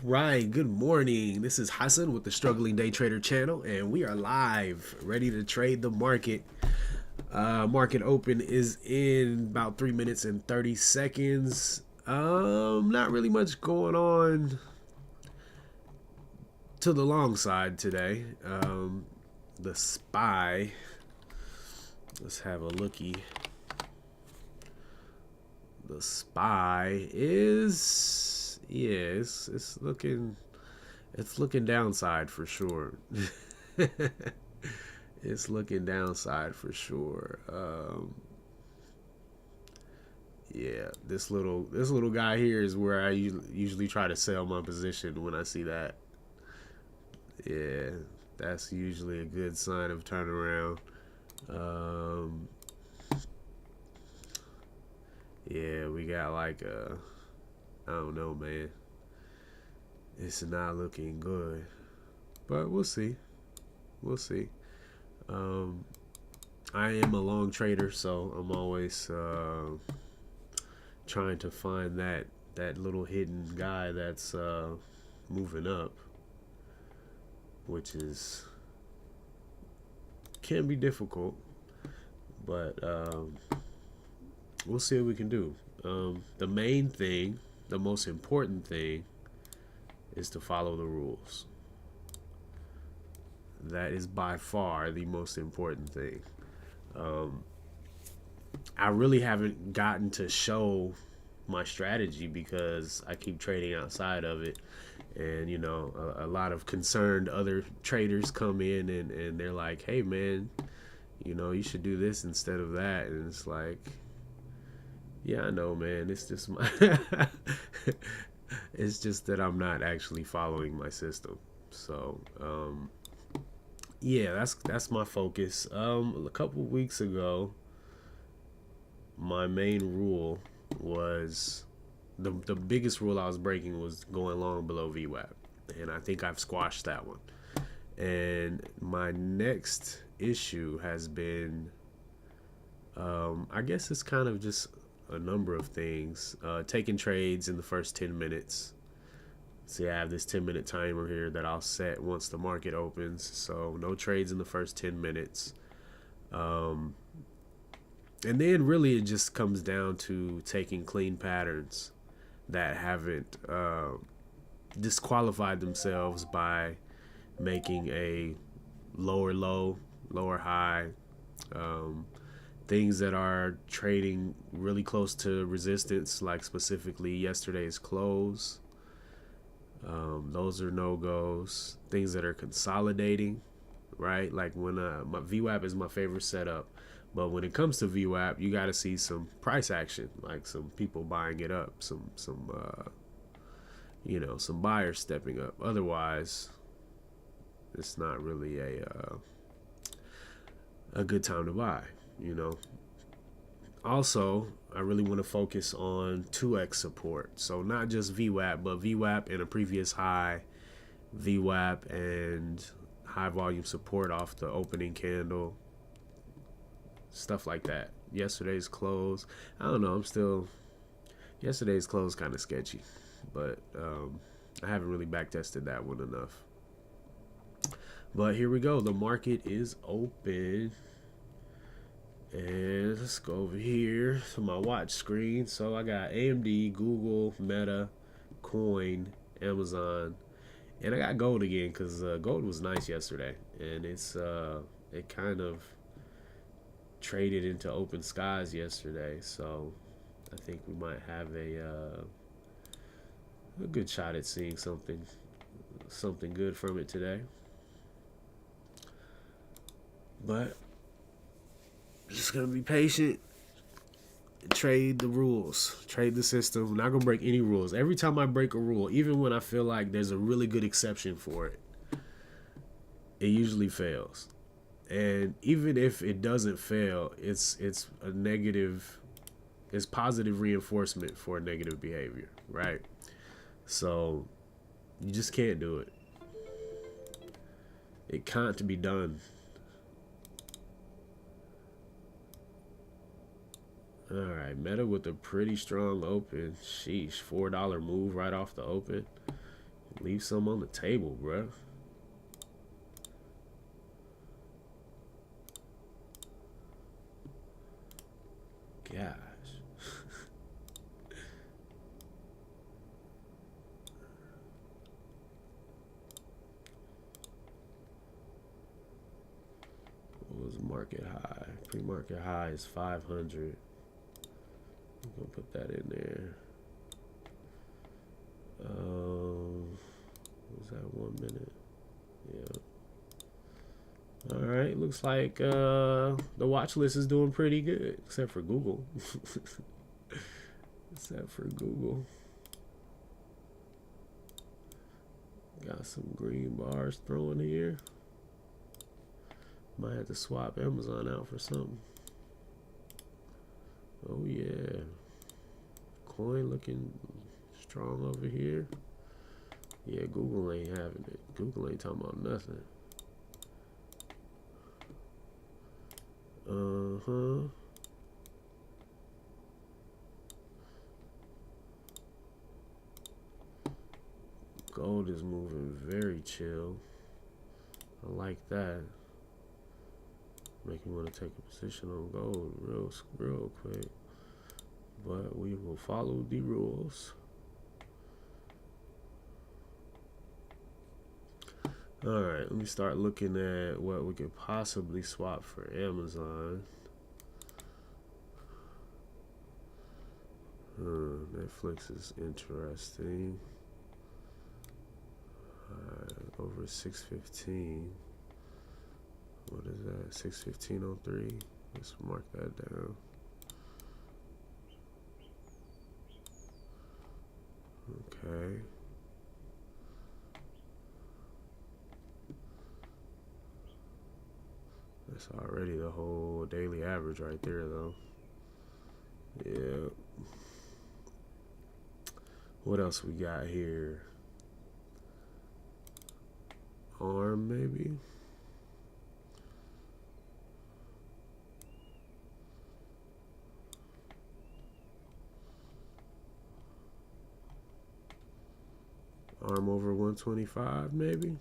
Right, good morning. This is Hassan with the Struggling Day Trader channel, and we are live, ready to trade the market. Market open is in about 3 minutes and 30 seconds. Not really much going on to the long side today. The SPY, let's have a looky. The SPY is, yeah, it's looking downside for sure. It's looking downside for sure. Yeah, this little guy here is where I usually try to sell my position when I see that. Yeah, that's usually a good sign of turnaround. Um, yeah, we got like I don't know, man. It's not looking good, but we'll see. We'll see. Um, I am a long trader, so I'm always trying to find that little hidden guy that's moving up, which is can be difficult, but we'll see what we can do. The main thing, the most important thing, is to follow the rules. That is by far the most important thing. Um, I really haven't gotten to show my strategy because I keep trading outside of it. And, a lot of concerned other traders come in and they're like, hey, man, you should do this instead of that. And it's like, yeah, I know, man. It's just it's just that I'm not actually following my system. So, yeah, that's my focus. A couple weeks ago, my main rule was the biggest rule I was breaking was going long below VWAP, and I think I've squashed that one. And my next issue has been, I guess it's kind of just a number of things. Taking trades in the first 10 minutes. See, I have this 10-minute timer here that I'll set once the market opens. So no trades in the first 10 minutes. And then really it just comes down to taking clean patterns that haven't disqualified themselves by making a lower low, lower high, things that are trading really close to resistance, like specifically yesterday's close. Those are no-goes. Things that are consolidating, right? Like when my VWAP is my favorite setup, but when it comes to VWAP, you got to see some price action, like some people buying it up, some buyers stepping up. Otherwise, it's not really a good time to buy. Also, I really want to focus on 2x support. So not just VWAP, but VWAP and a previous high, VWAP and high volume support off the opening candle, stuff like that. Yesterday's close, I don't know, yesterday's close kind of sketchy, but I haven't really back tested that one enough. But here we go. The market is open. And let's go over here to my watch screen. So I got AMD, Google, Meta, Coin, Amazon, and I got gold again because gold was nice yesterday, and it kind of traded into open skies yesterday. So I think we might have a good shot at seeing something good from it today. But just gonna be patient. Trade the rules. Trade the system. I'm not gonna break any rules. Every time I break a rule, even when I feel like there's a really good exception for it, it usually fails. And even if it doesn't fail, it's a negative. It's positive reinforcement for negative behavior, right? So you just can't do it. It can't be done. All right, Meta with a pretty strong open. Sheesh, $4 move right off the open. Leave some on the table, bruh. Gosh. What was market high? Pre-market high is 500. I'm gonna put that in there. Was that 1 minute? Yeah. All right. Looks like the watch list is doing pretty good, except for Google. Except for Google. Got some green bars thrown here. Might have to swap Amazon out for something. Oh yeah. Coin looking strong over here. Yeah, Google ain't having it. Google ain't talking about nothing. Gold is moving very chill. I like that. Make me want to take a position on gold real quick. But we will follow the rules. Alright, let me start looking at what we could possibly swap for Amazon. Netflix is interesting. Over 615. What is that? 615.03. Let's mark that down. Okay. That's already the whole daily average right there, though. Yeah. What else we got here? ARM, maybe? ARM over 125, maybe?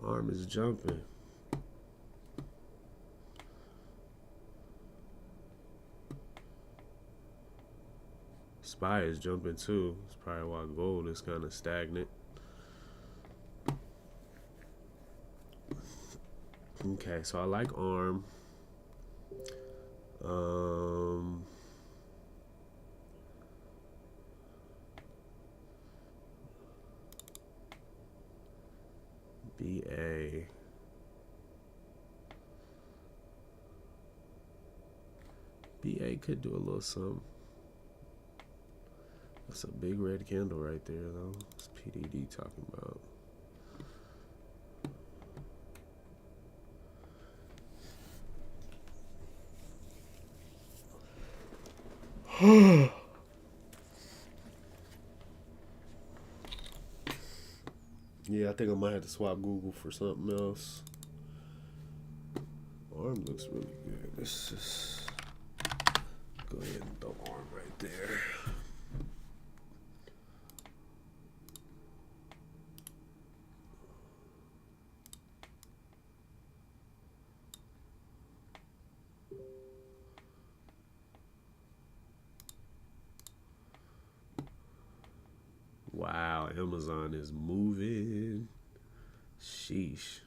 ARM is jumping. SPY is jumping too. That's probably why gold is kind of stagnant. Okay, so I like ARM. BA. BA could do a little something. That's a big red candle right there, though. What's PDD talking about? Yeah, I think I might have to swap Google for something else. ARM looks really good. Let's just go ahead and throw ARM right there. Wow, Amazon is moving. Sheesh.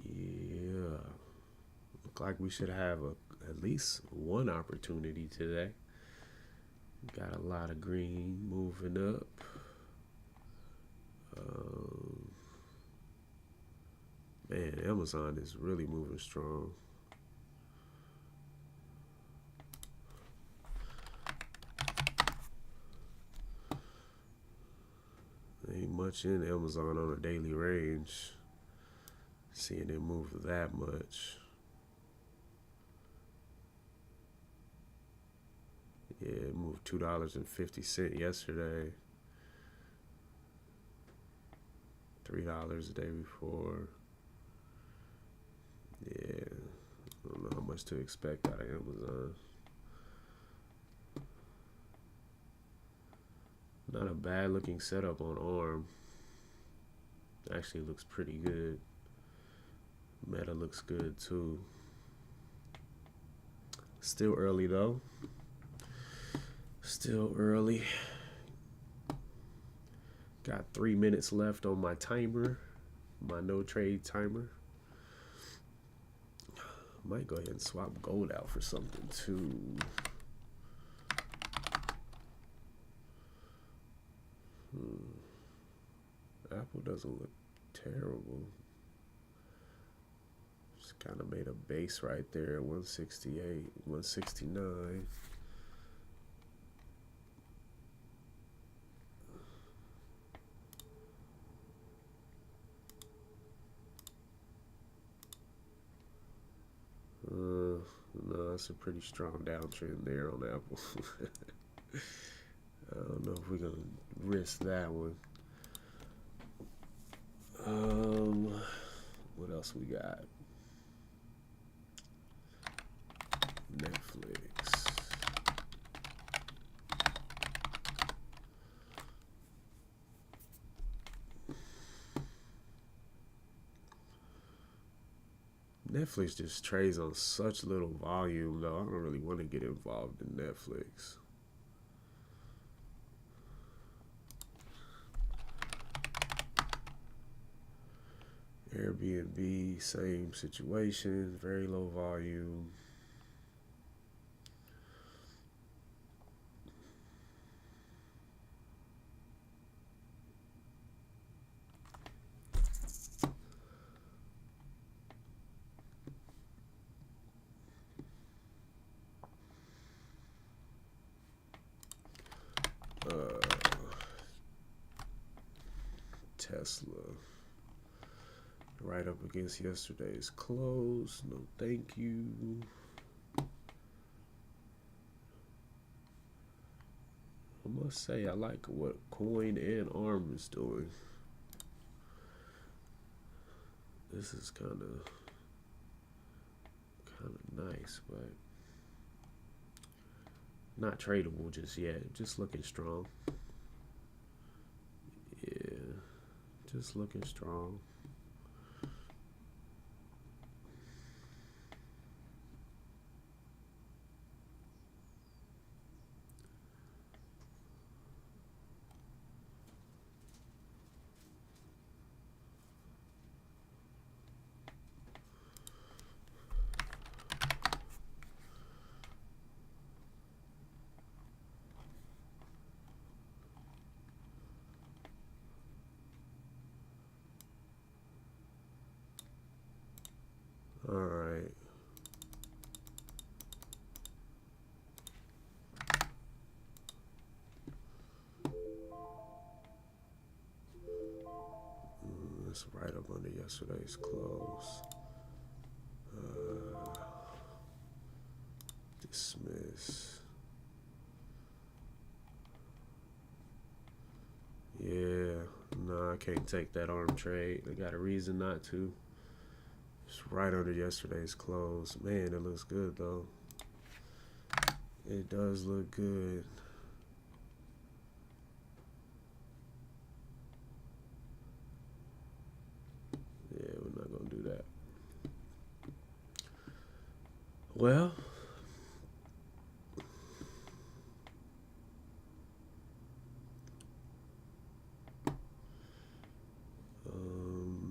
Yeah. Look like we should have at least one opportunity today. Got a lot of green moving up. Man, Amazon is really moving strong. much in Amazon on a daily range. Seeing it move that much. Yeah, it moved $2.50 yesterday. $3 the day before. Yeah, I don't know how much to expect out of Amazon. Not a bad looking setup on ARM. Actually looks pretty good. Meta looks good too. Still early though. Still early. Got 3 minutes left on my timer, my no trade timer. Might go ahead and swap gold out for something too. Apple doesn't look terrible. Just kind of made a base right there at 168, 169. No, it's a pretty strong downtrend there on Apple. I don't know if we're gonna risk that one. What else we got? Netflix. Netflix just trades on such little volume, though. I don't really want to get involved in Netflix. Airbnb, same situation, very low volume. Tesla. Right up against yesterday's close. No thank you. I must say I like what Coin and ARM is doing. This is kind of nice, but not tradable just yet. Just looking strong. Yeah, just looking strong. All right. It's right up under yesterday's close. Dismiss. Yeah, no, I can't take that ARM trade. I got a reason not to. It's right under yesterday's close. Man, it looks good though. It does look good. Yeah, we're not gonna do that. Well,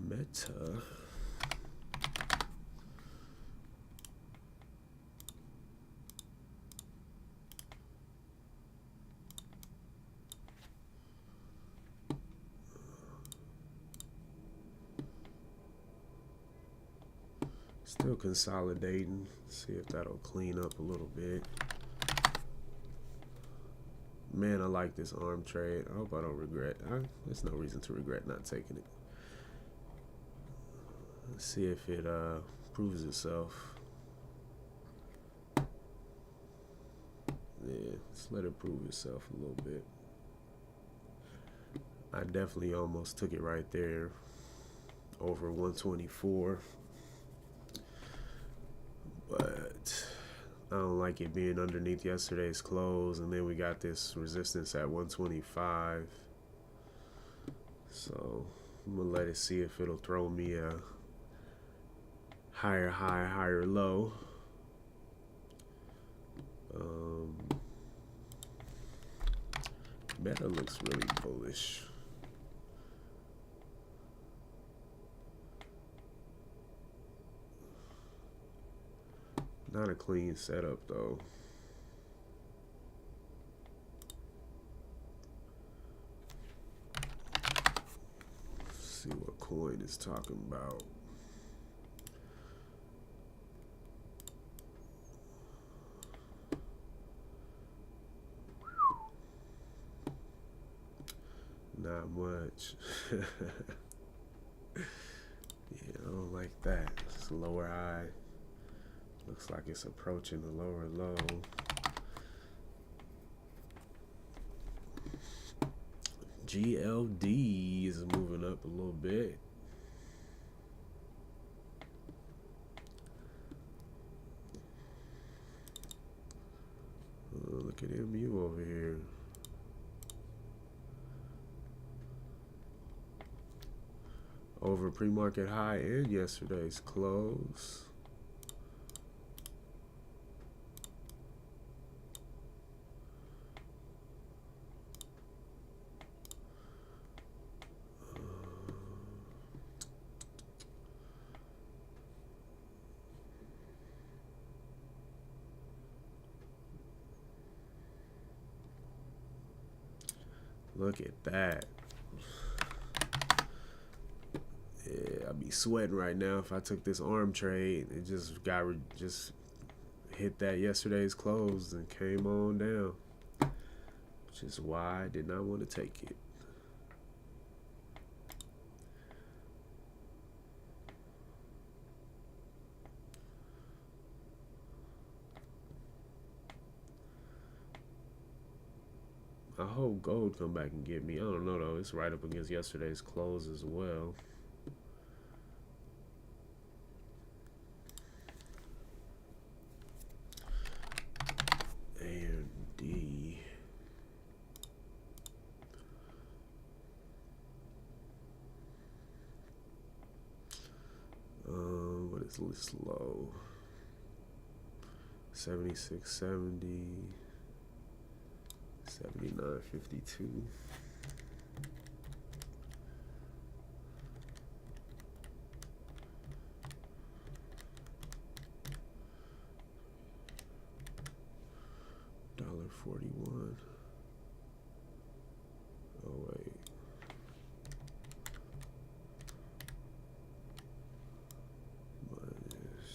Meta. Still consolidating. See if that'll clean up a little bit. Man, I like this arm trade. I hope I don't regret. There's no reason to regret not taking it. Let's see if it proves itself. Yeah, let's let it prove itself a little bit. I definitely almost took it right there over 124, but I don't like it being underneath yesterday's close, and then we got this resistance at 125. So I'm gonna let it see if it'll throw me a higher high, higher low. Meta looks really bullish. Not a clean setup though. Let's see what coin is talking about. Not much. Yeah, I don't like that. It's a lower high. Looks like it's approaching the lower low. GLD is moving up a little bit. Oh, look at MU over here. Over pre-market high and yesterday's close. Look at that. Yeah, I'd be sweating right now if I took this arm trade. It just hit that yesterday's close and came on down, which is why I did not want to take it. I hope gold come back and get me. I don't know though. It's right up against yesterday's close as well. AMD. What is this low? 76.70. 79.52. $1.41. Oh wait. Minus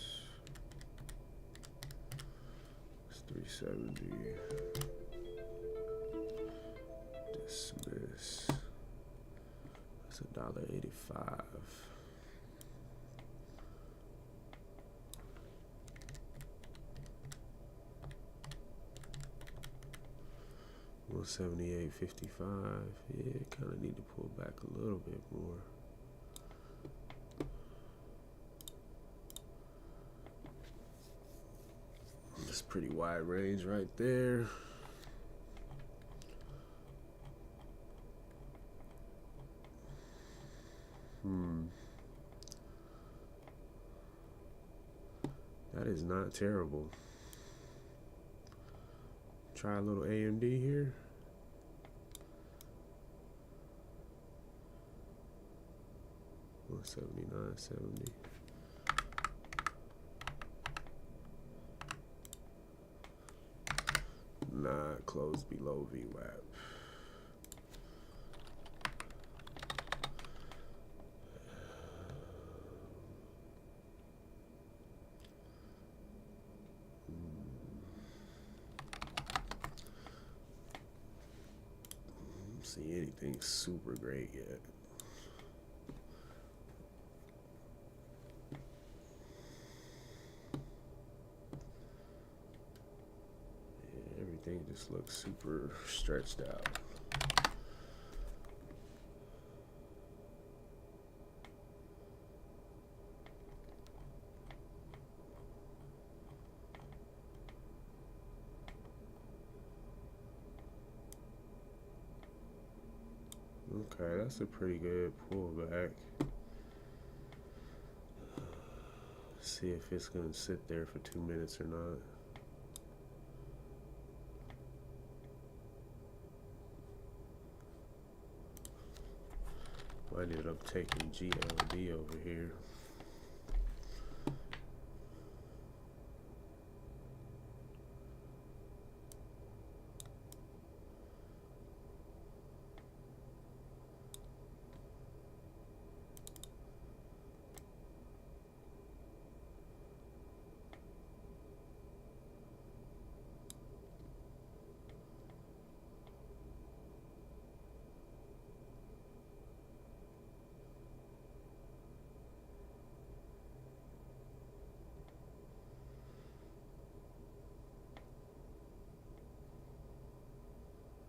370. Dismiss. That's $1.85. $178.55. Yeah, kind of need to pull back a little bit more. That's pretty wide range right there. That is not terrible. Try a little AMD here. $179.70. Nah, close below VWAP. see anything super great yet. Yeah, everything just looks super stretched out. Okay, that's a pretty good pullback. See if it's gonna sit there for 2 minutes or not. I ended up taking GLD over here.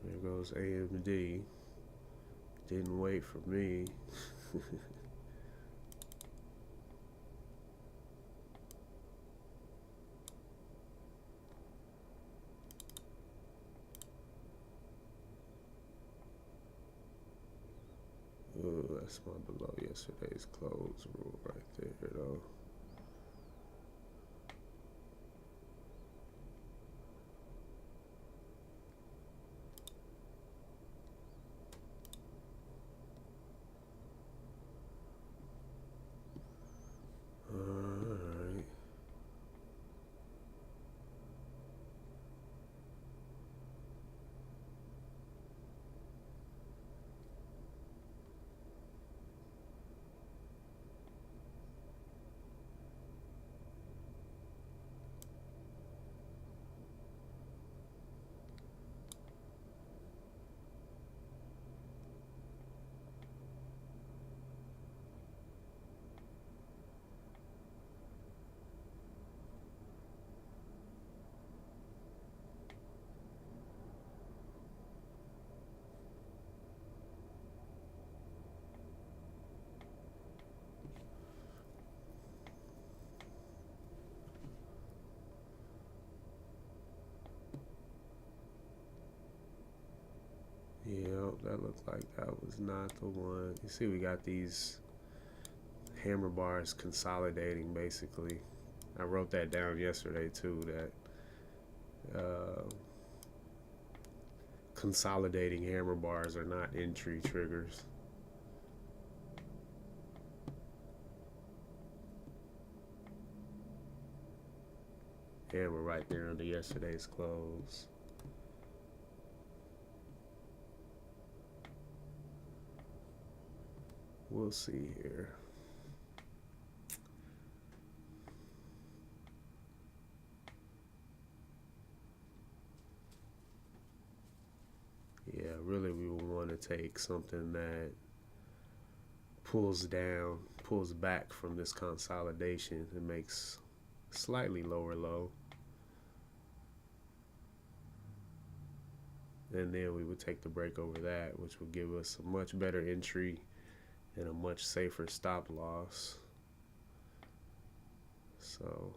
There goes AMD. Didn't wait for me. Oh, that's my below yesterday's close rule right there, though. Alright. Yeah, that looked like that was not the one. You see, we got these hammer bars consolidating basically. I wrote that down yesterday too, that consolidating hammer bars are not entry triggers. And we're right there under yesterday's close. We'll see here. Yeah, really we would want to take something that pulls down, pulls back from this consolidation and makes slightly lower low. And then we would take the break over that, which would give us a much better entry and a much safer stop loss. So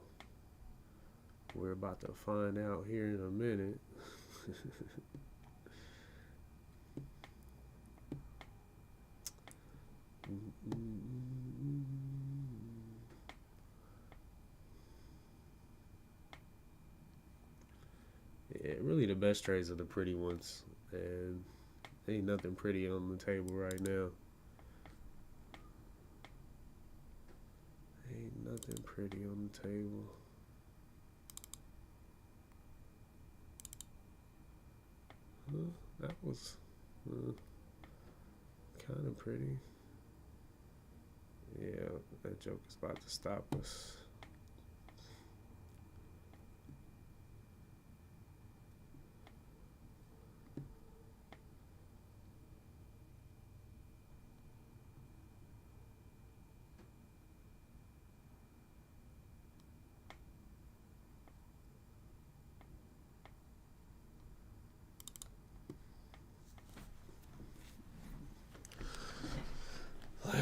we're about to find out here in a minute. Yeah, really the best trades are the pretty ones, and ain't nothing pretty on the table right now. Ain't nothing pretty on the table. That was kind of pretty. Yeah, that joke is about to stop us.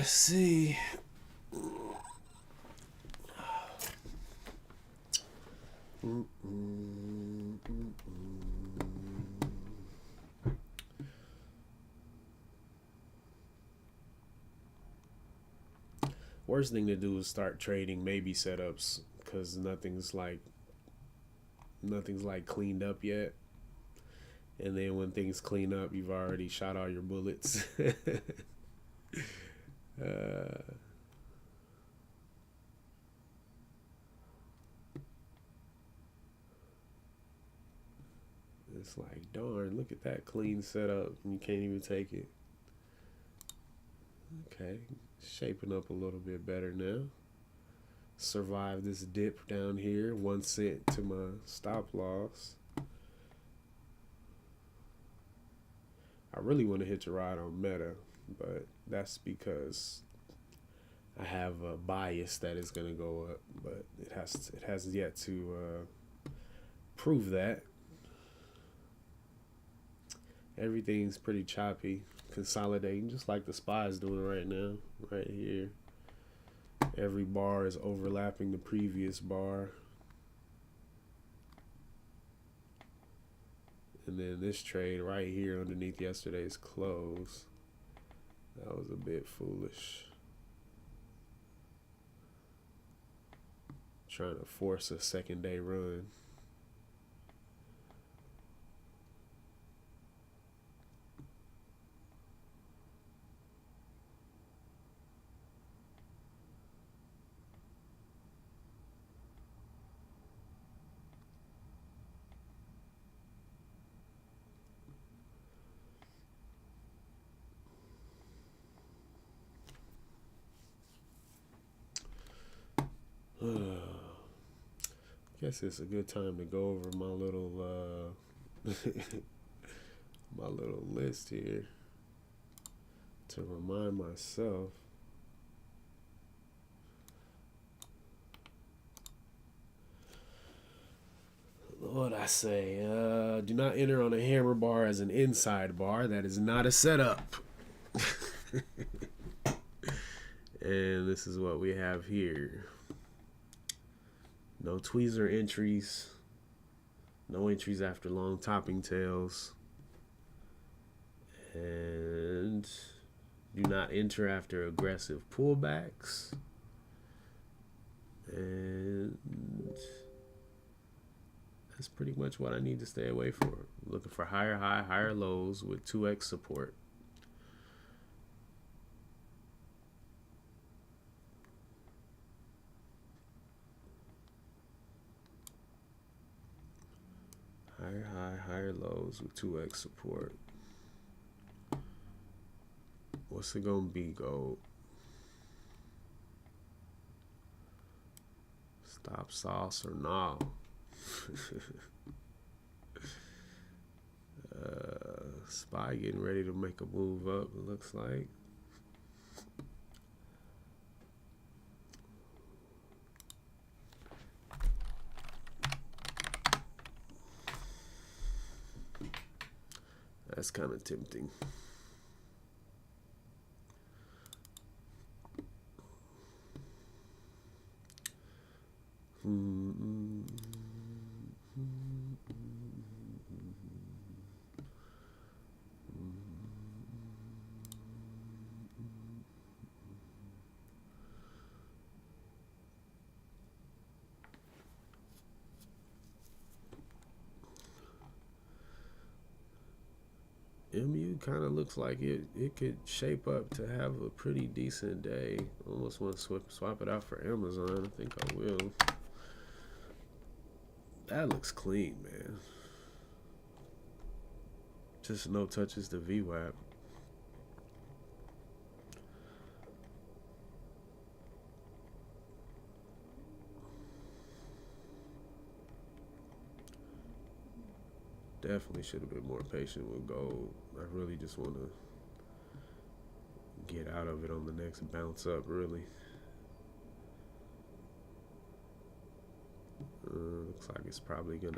Let's see. Worst thing to do is start trading maybe setups because nothing's like cleaned up yet. And then when things clean up, you've already shot all your bullets. It's like, darn, look at that clean setup. And you can't even take it. Okay, shaping up a little bit better now. Survive this dip down here. 1 cent to my stop loss. I really want to hitch a ride on Meta, but that's because I have a bias that is going to go up, but it has yet to prove that. Everything's pretty choppy, consolidating, just like the SPY is doing right now, right here. Every bar is overlapping the previous bar. And then this trade right here underneath yesterday's close, that was a bit foolish. Trying to force a second day run. Guess it's a good time to go over my little my little list here to remind myself. What I say? Do not enter on a hammer bar as an inside bar. That is not a setup. And this is what we have here. No tweezer entries. No entries after long topping tails. And do not enter after aggressive pullbacks. And that's pretty much what I need to stay away from. Looking for higher high, higher lows with 2x support. Higher high, higher lows with 2x support. What's it gonna be, gold? Stop sauce or no? SPY getting ready to make a move up, it looks like. That's kind of tempting. MU kind of looks like it could shape up to have a pretty decent day. Almost want to swap it out for Amazon. I think I will. That looks clean, man. Just no touches to VWAP. Definitely should have been more patient with gold. I really just want to get out of it on the next bounce up, really. Looks like it's probably gonna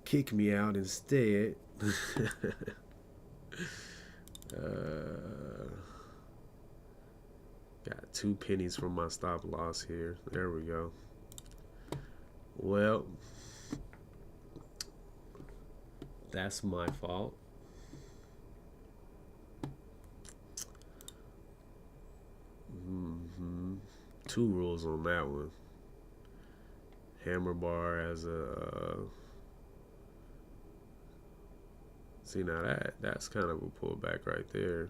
kick me out instead. Got 2 pennies from my stop loss here. There we go. Well, that's my fault. Two rules on that one. Hammer bar as a see, now that's kind of a pullback right there.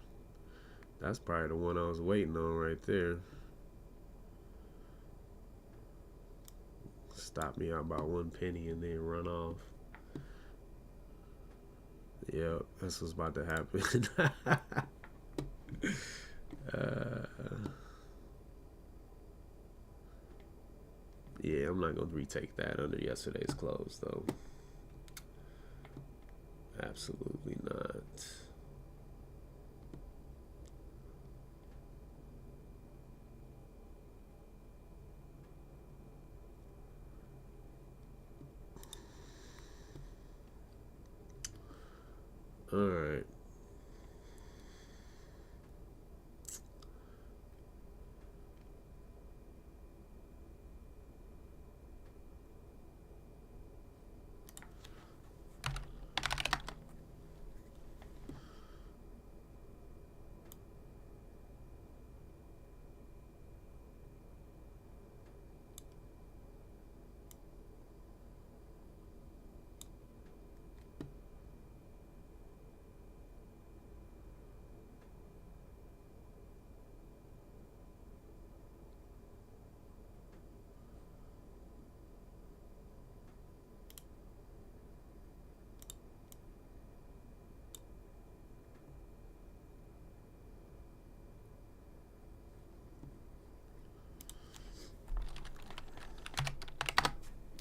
That's probably the one I was waiting on right there. Stop me out by 1 penny and then run off. Yep, that's what's about to happen. Yeah, I'm not gonna retake that under yesterday's close though. Absolutely not. All right.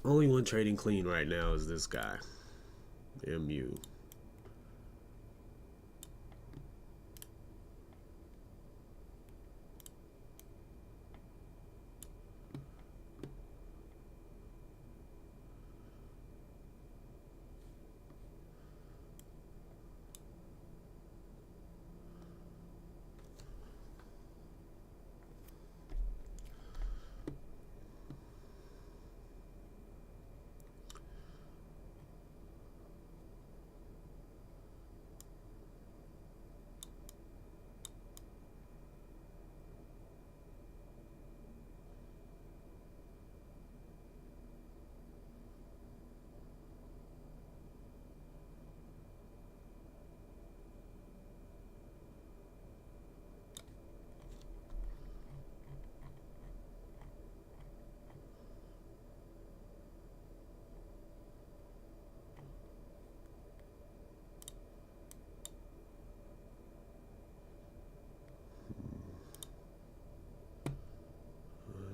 Only one trading clean right now is this guy, MU.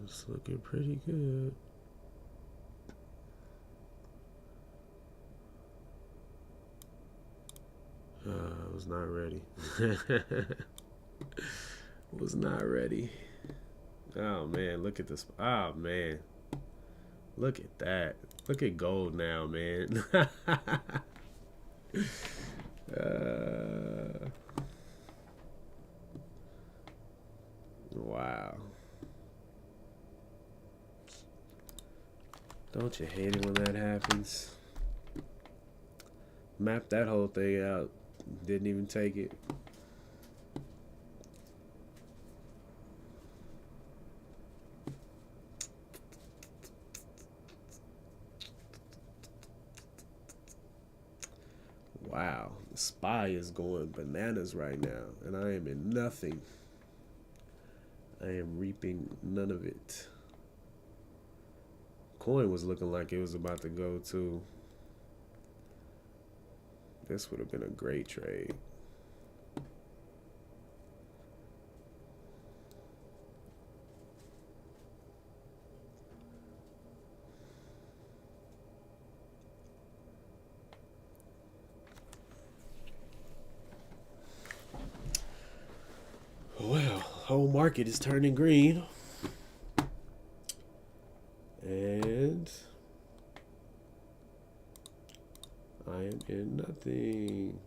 It's looking pretty good. I was not ready. Was not ready. Oh man, look at this. Oh man, look at that. Look at gold now, man. Wow. Don't you hate it when that happens? Mapped that whole thing out. Didn't even take it. Wow. The SPY is going bananas right now. And I am in nothing. I am reaping none of it. Coin was looking like it was about to go too. This would have been a great trade. Well, whole market is turning green. And I am in nothing.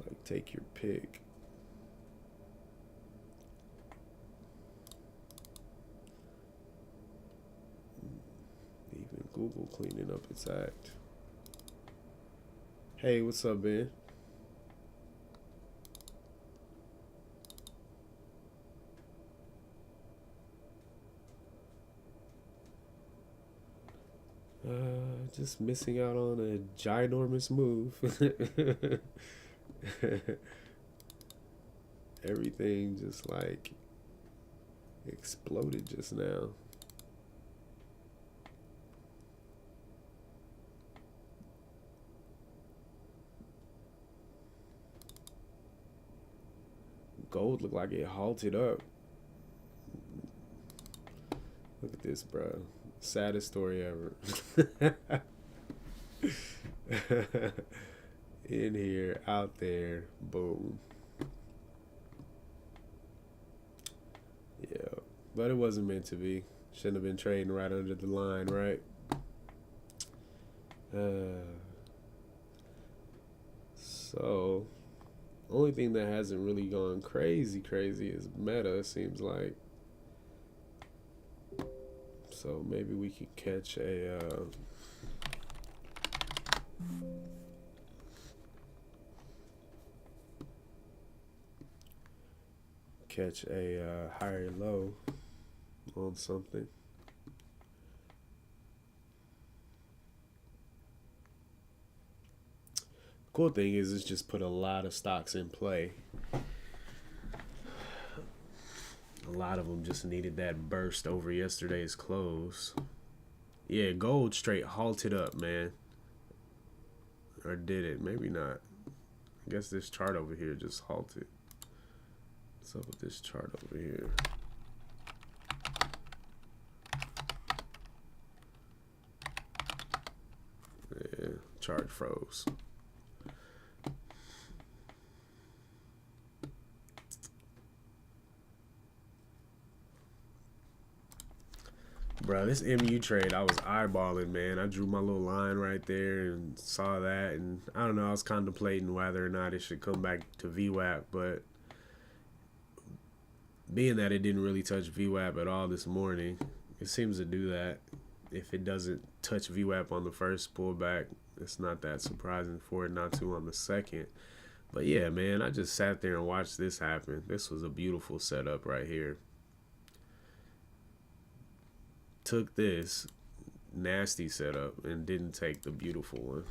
like take your pick. Even Google cleaning up its act. Hey, what's up, Ben? Just missing out on a ginormous move. Everything just like exploded just now. Gold looked like it halted up. Look at this, bro. Saddest story ever. In here, out there, boom. Yeah, but it wasn't meant to be. Shouldn't have been trading right under the line, right? So, only thing that hasn't really gone crazy is Meta, it seems like. So maybe we could catch a higher low on something. Cool thing is it's just put a lot of stocks in play. A lot of them just needed that burst over yesterday's close. Yeah, gold straight halted up, man. Or did it? Maybe not. I guess this chart over here just halted. What's up with this chart over here? Yeah, chart froze. Bro, this MU trade, I was eyeballing, man. I drew my little line right there and saw that. And I don't know, I was contemplating whether or not it should come back to VWAP. But being that it didn't really touch VWAP at all this morning, it seems to do that. If it doesn't touch VWAP on the first pullback, it's not that surprising for it not to on the second. But yeah, man, I just sat there and watched this happen. This was a beautiful setup right here. Took this nasty setup and didn't take the beautiful one.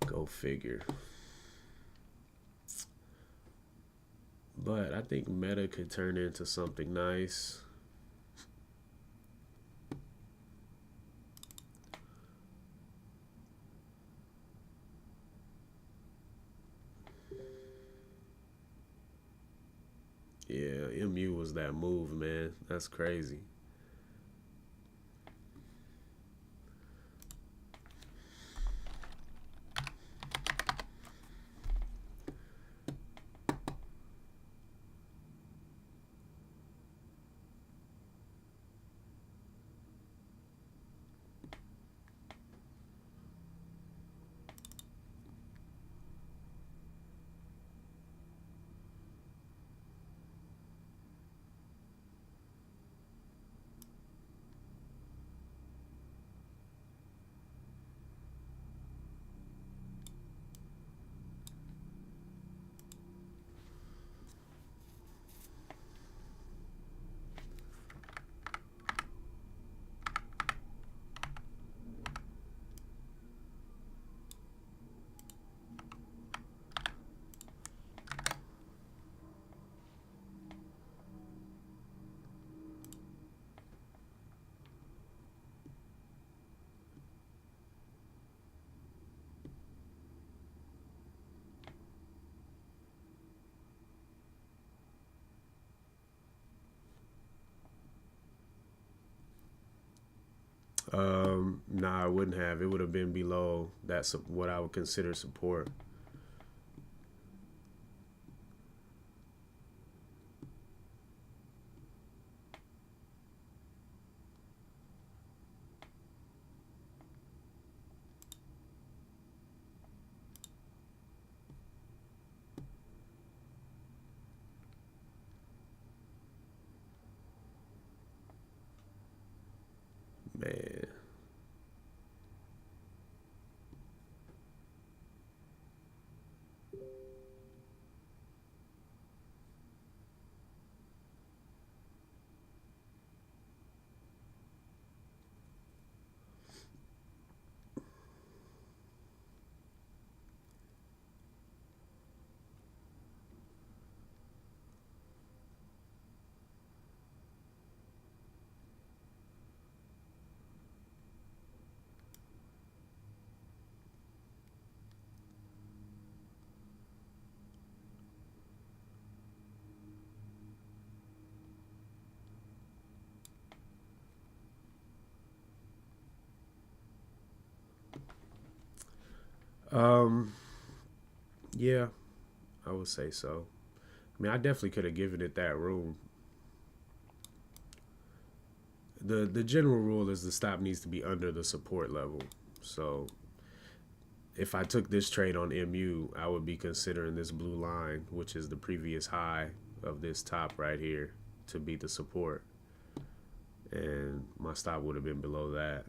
Go figure. But I think Meta could turn into something nice. Yeah, MU was that move, man. That's crazy. Nah, I wouldn't have. It would have been below that's what I would consider support. Um, yeah, I would say so. I mean, I definitely could have given it that room. The general rule is the stop needs to be under the support level. So if I took this trade on MU, I would be considering this blue line, which is the previous high of this top right here, to be the support. And my stop would have been below that.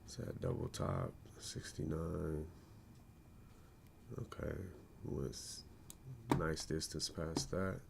It's that double top, 69. Okay, was nice distance past that.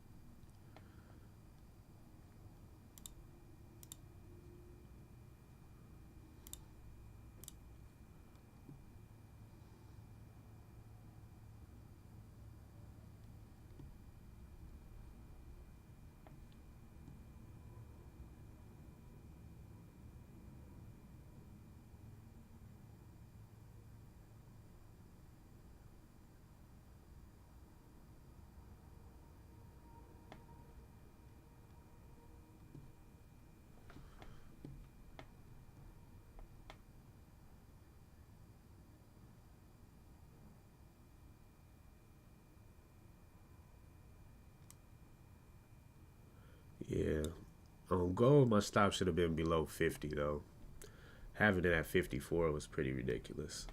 Yeah. On gold, my stop should have been below 50, though. Having it at 54 was pretty ridiculous.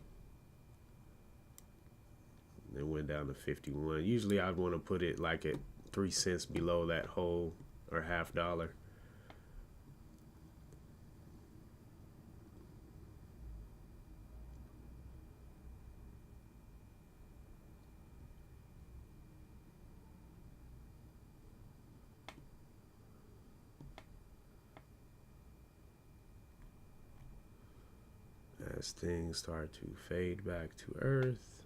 It went down to 51. Usually I'd want to put it like at 3 cents below that whole or $half. As things start to fade back to earth.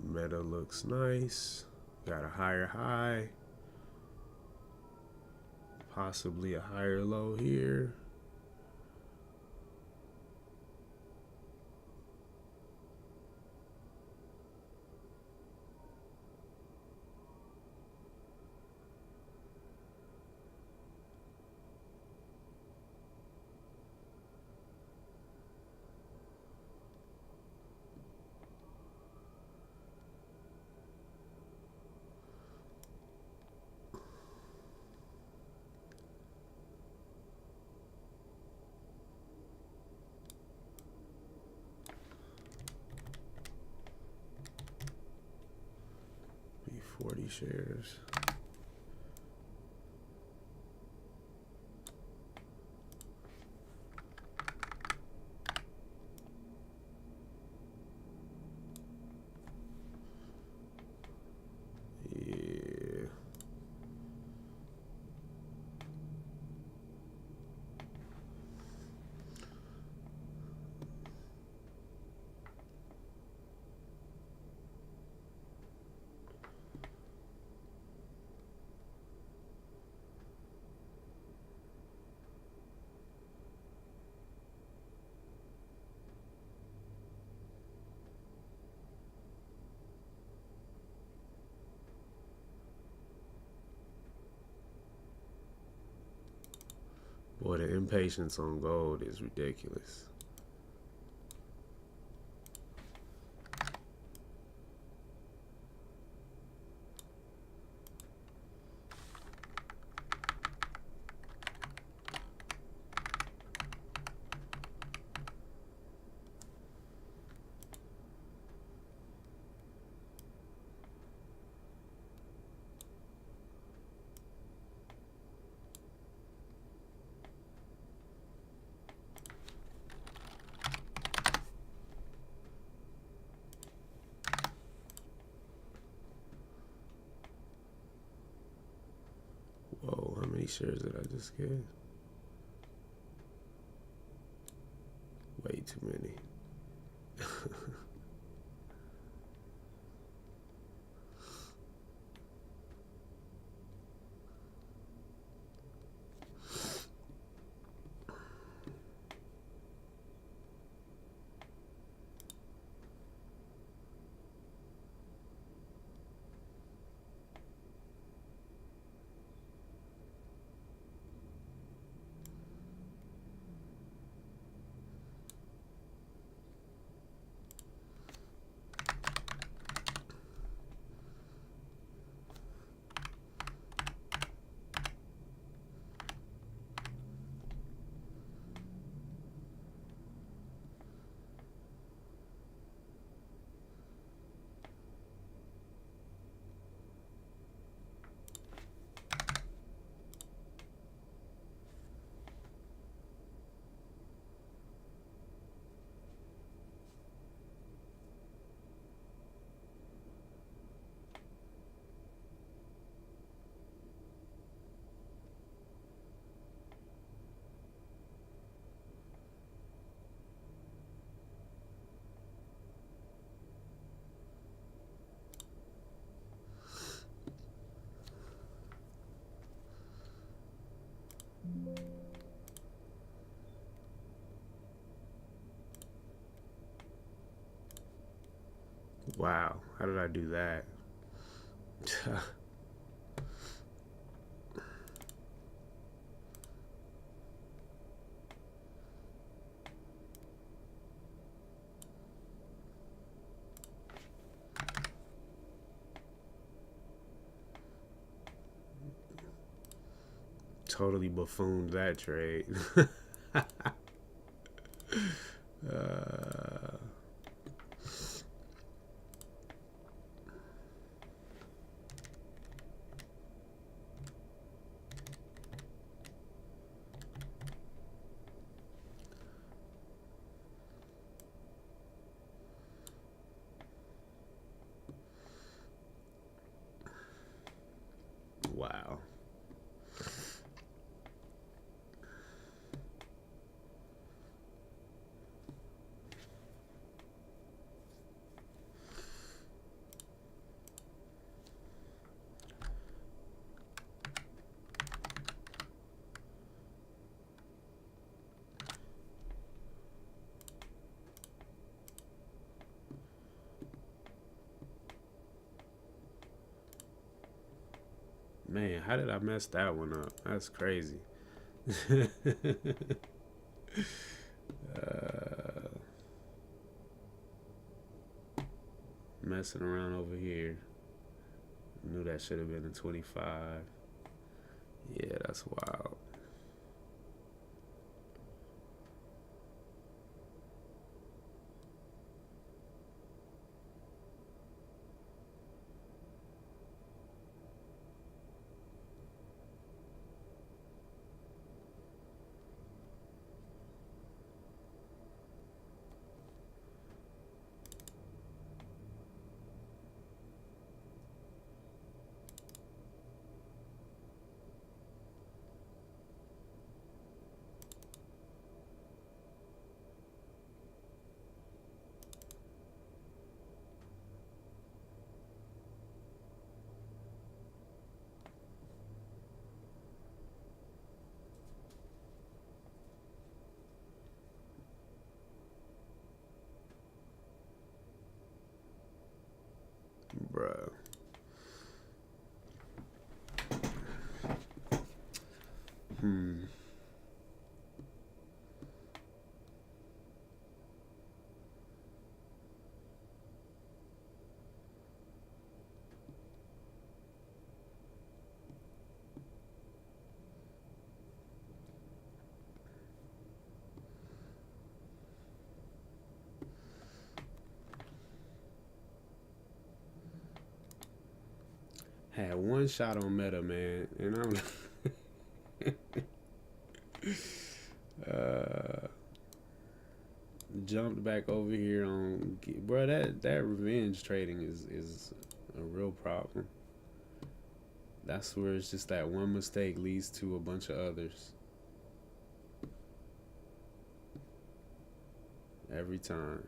Meta looks nice. Got a higher high. Possibly a higher low here. Be 40 shares. Yeah. Boy, the impatience on gold is ridiculous. Whoa, how many shares did I just get? Way too many. Wow, how did I do that? Totally buffooned that trade. uh, wow. Man, how did I mess that one up? That's crazy. uh, Messing around over here. Knew that should have been a 25. Yeah, that's wild. Bruh. Hmm. Had one shot on meta, man, and I'm jumped back over here on, bro. That revenge trading is a real problem. That's where it's just that one mistake leads to a bunch of others. Every time.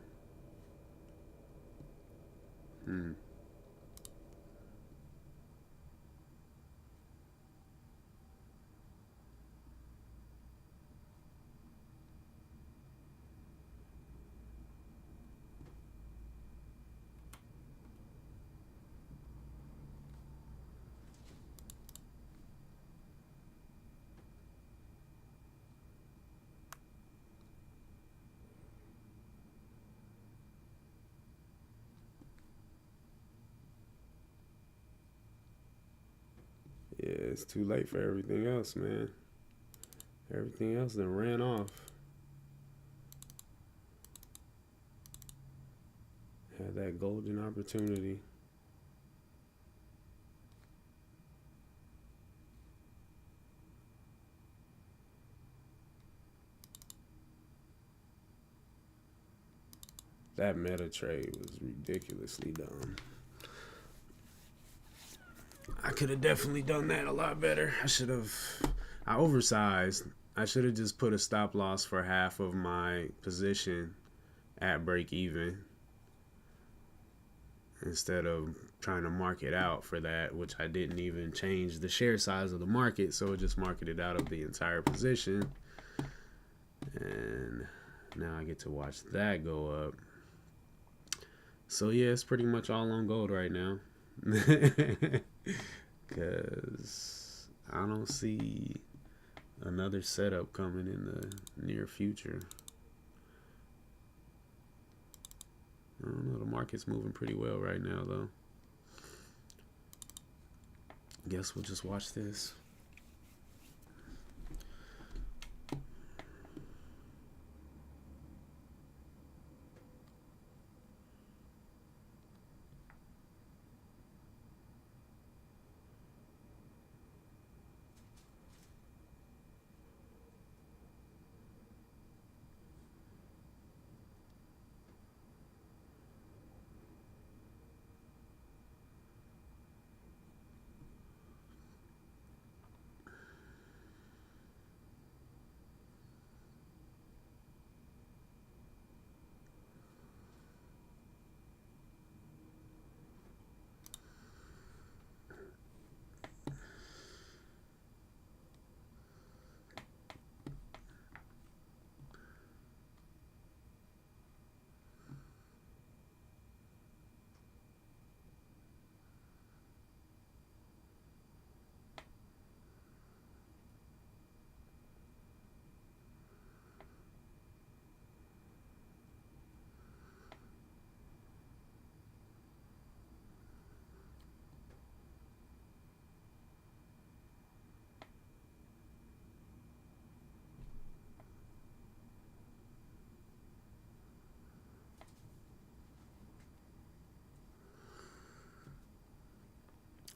Hmm. Yeah, it's too late for everything else, man. Everything else then ran off. Had that golden opportunity. That meta trade was ridiculously dumb. I could have definitely done that a lot better. I oversized. I should have just put a stop loss for half of my position at break even instead of trying to mark it out for that, which I didn't even change the share size of the market, so it just marketed out of the entire position. And now I get to watch that go up. So yeah, it's pretty much all on gold right now. Because I don't see another setup coming in the near future. I don't know. The market's moving pretty well right now, though. Guess we'll just watch this.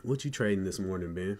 What you trading this morning, Ben?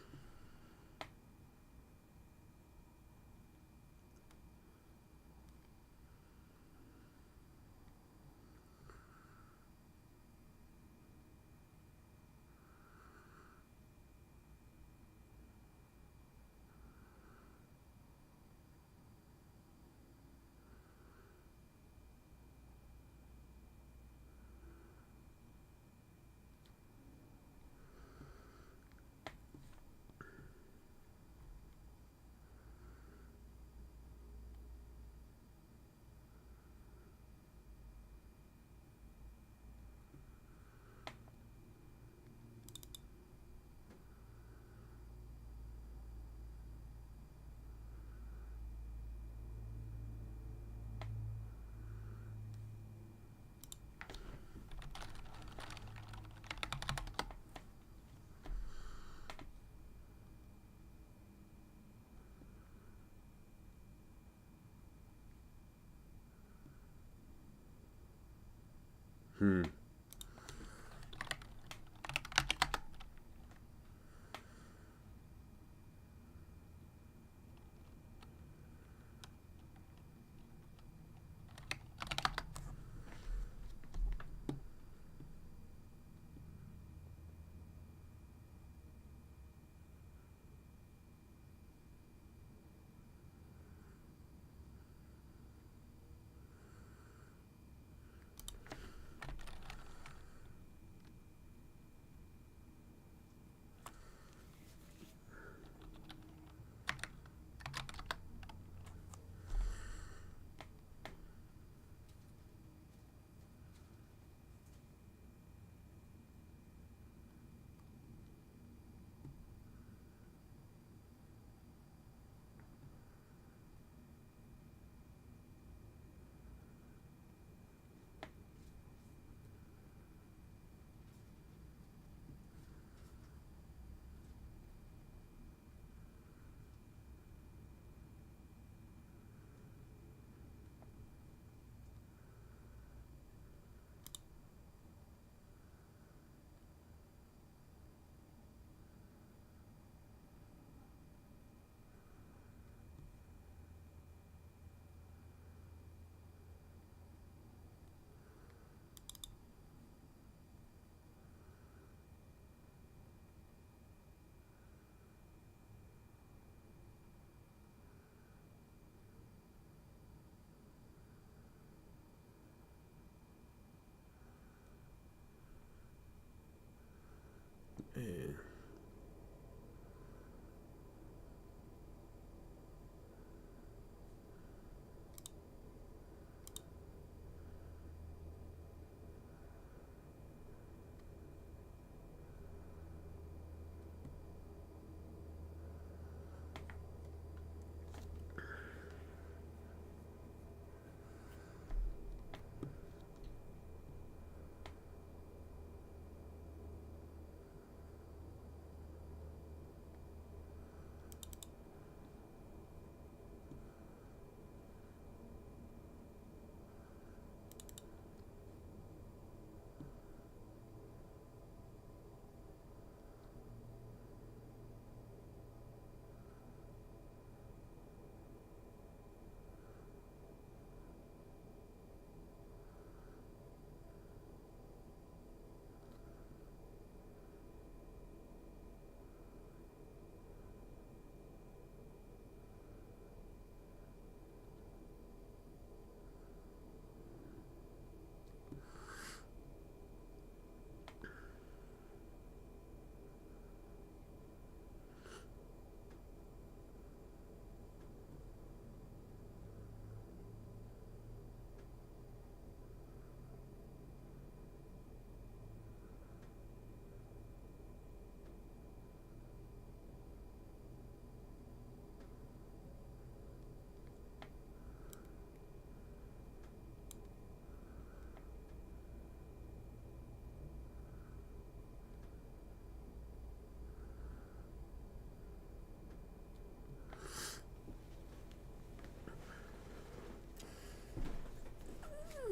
Hmm.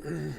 Hmm.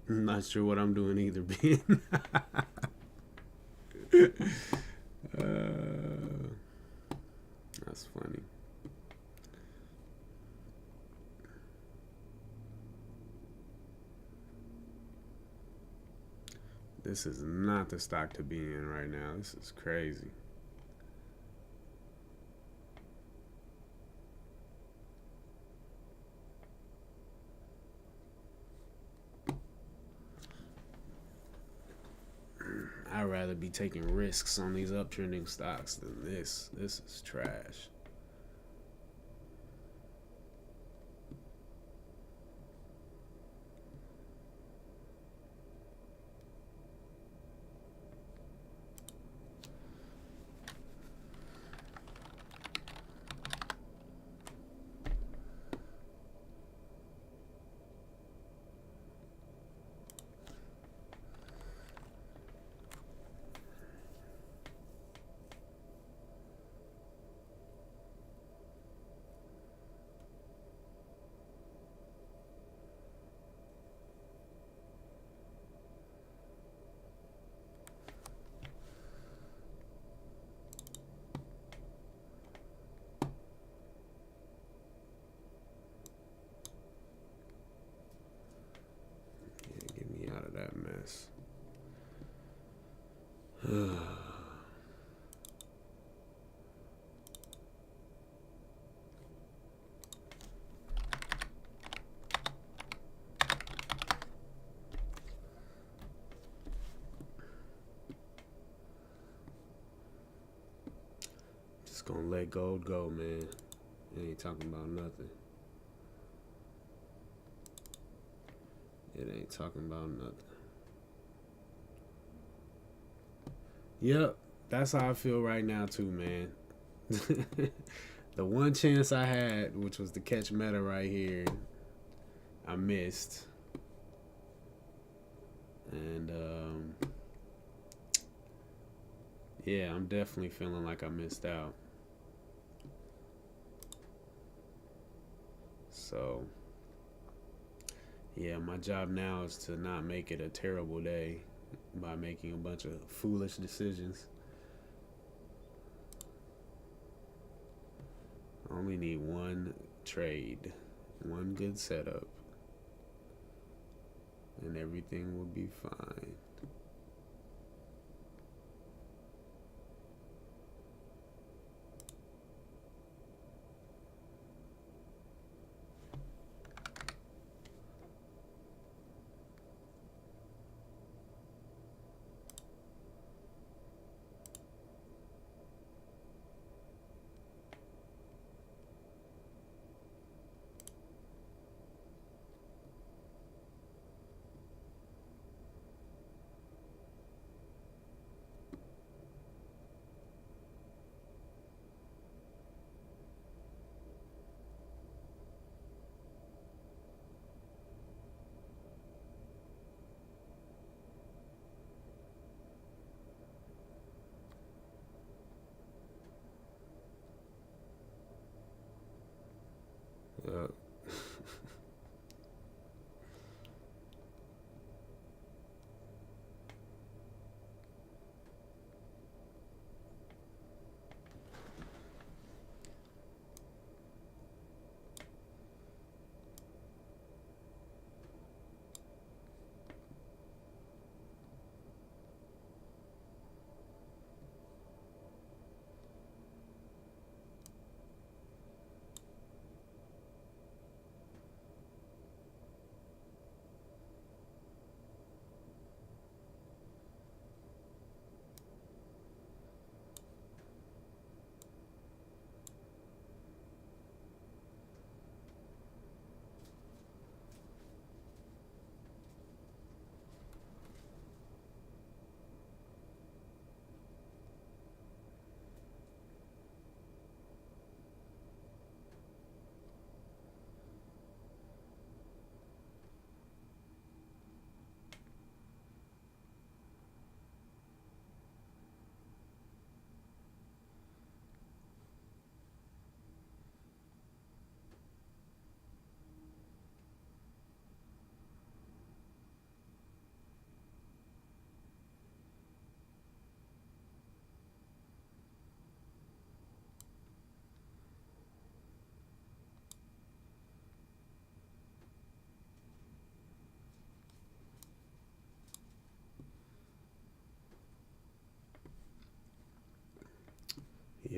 I'm not sure what I'm doing either, Ben. uh, that's funny. This is not the stock to be in right now. This is crazy. I'd rather be taking risks on these uptrending stocks than this. This is trash. Yeah, get me out of that mess. Just gonna let gold go, man. It ain't talking about nothing. It ain't talking about nothing. Yep, that's how I feel right now too, man. The one chance I had, which was to catch Meta right here, I missed. And yeah, I'm definitely feeling like I missed out. So yeah, my job now is to not make it a terrible day by making a bunch of foolish decisions. I only need one trade, one good setup, and everything will be fine.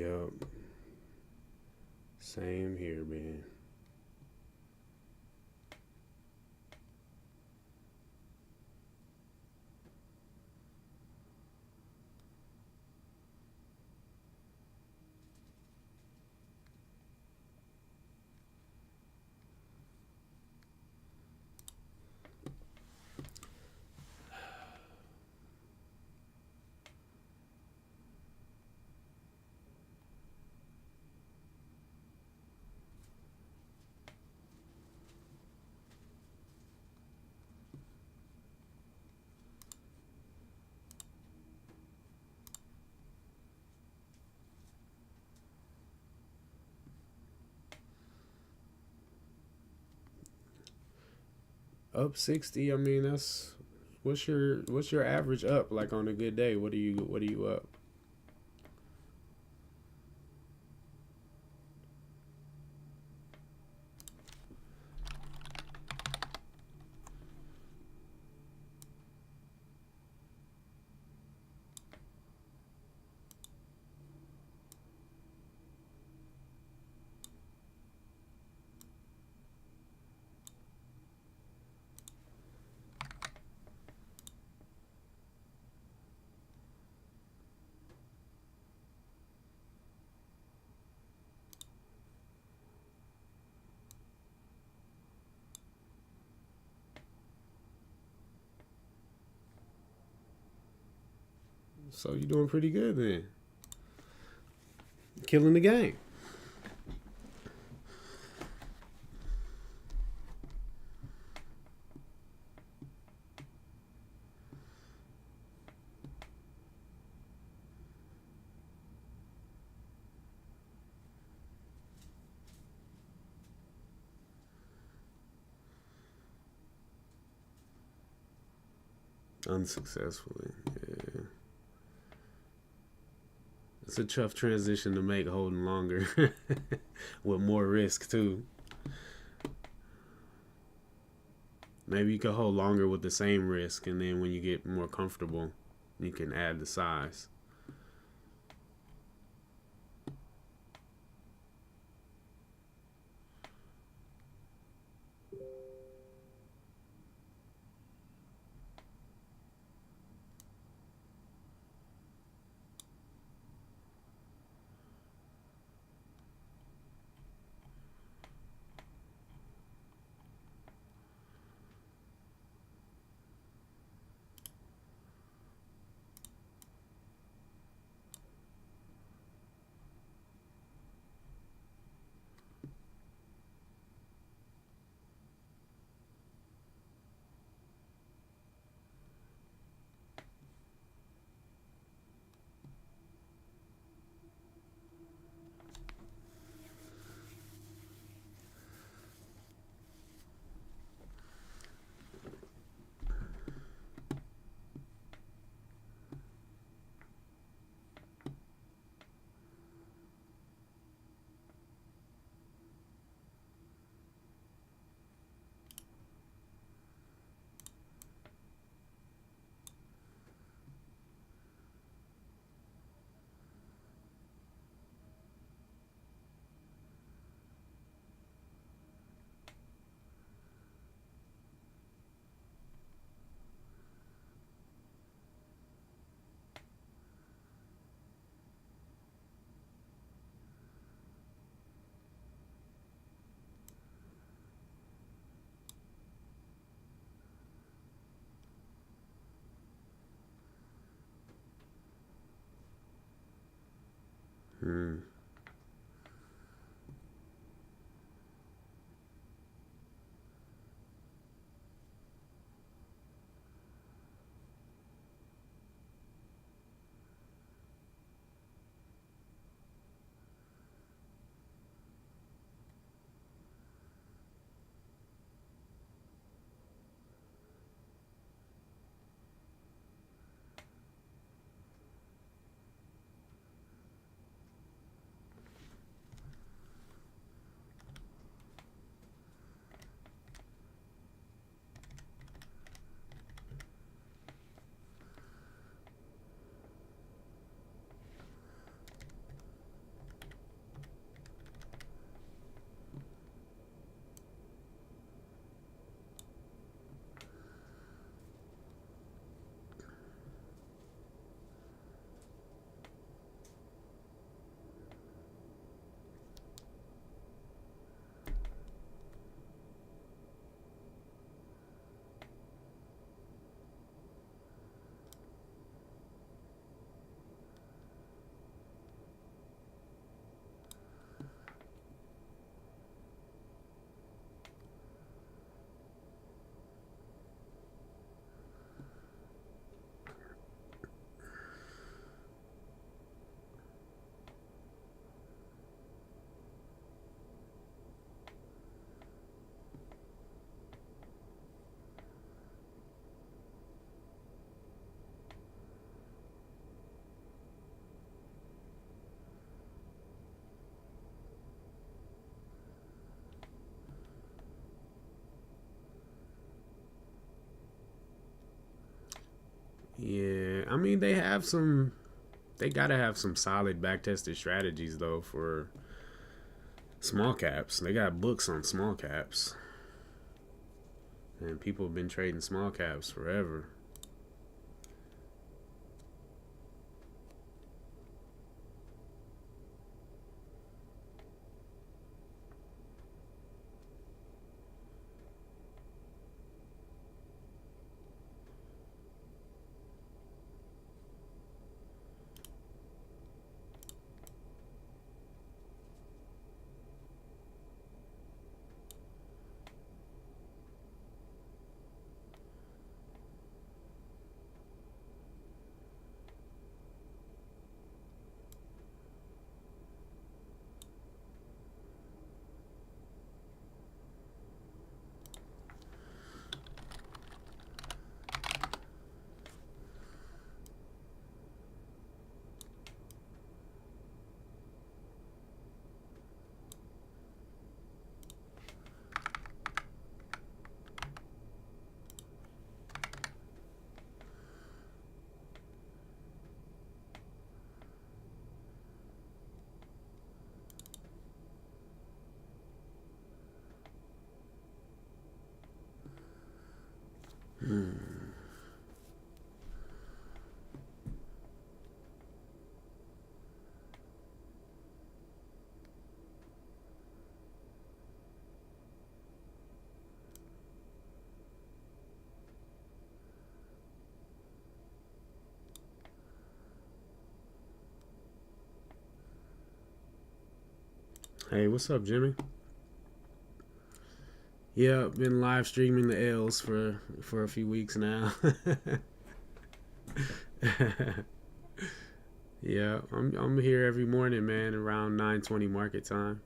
Yep. Same here, man. Up 60. I mean, that's what's your average up like on a good day? What are you up? So you're doing pretty good then. Killing the game. Unsuccessfully. Yeah. It's a tough transition to make holding longer with more risk too. Maybe you could hold longer with the same risk, and then when you get more comfortable, you can add the size. Hmm. mean, they have some. They gotta have some solid back-tested strategies though for small caps. They got books on small caps, and people have been trading small caps forever. Hey, what's up, Jimmy? Yeah, been live streaming the L's for a few weeks now. Yeah, I'm here every morning, man, around 9:20 market time.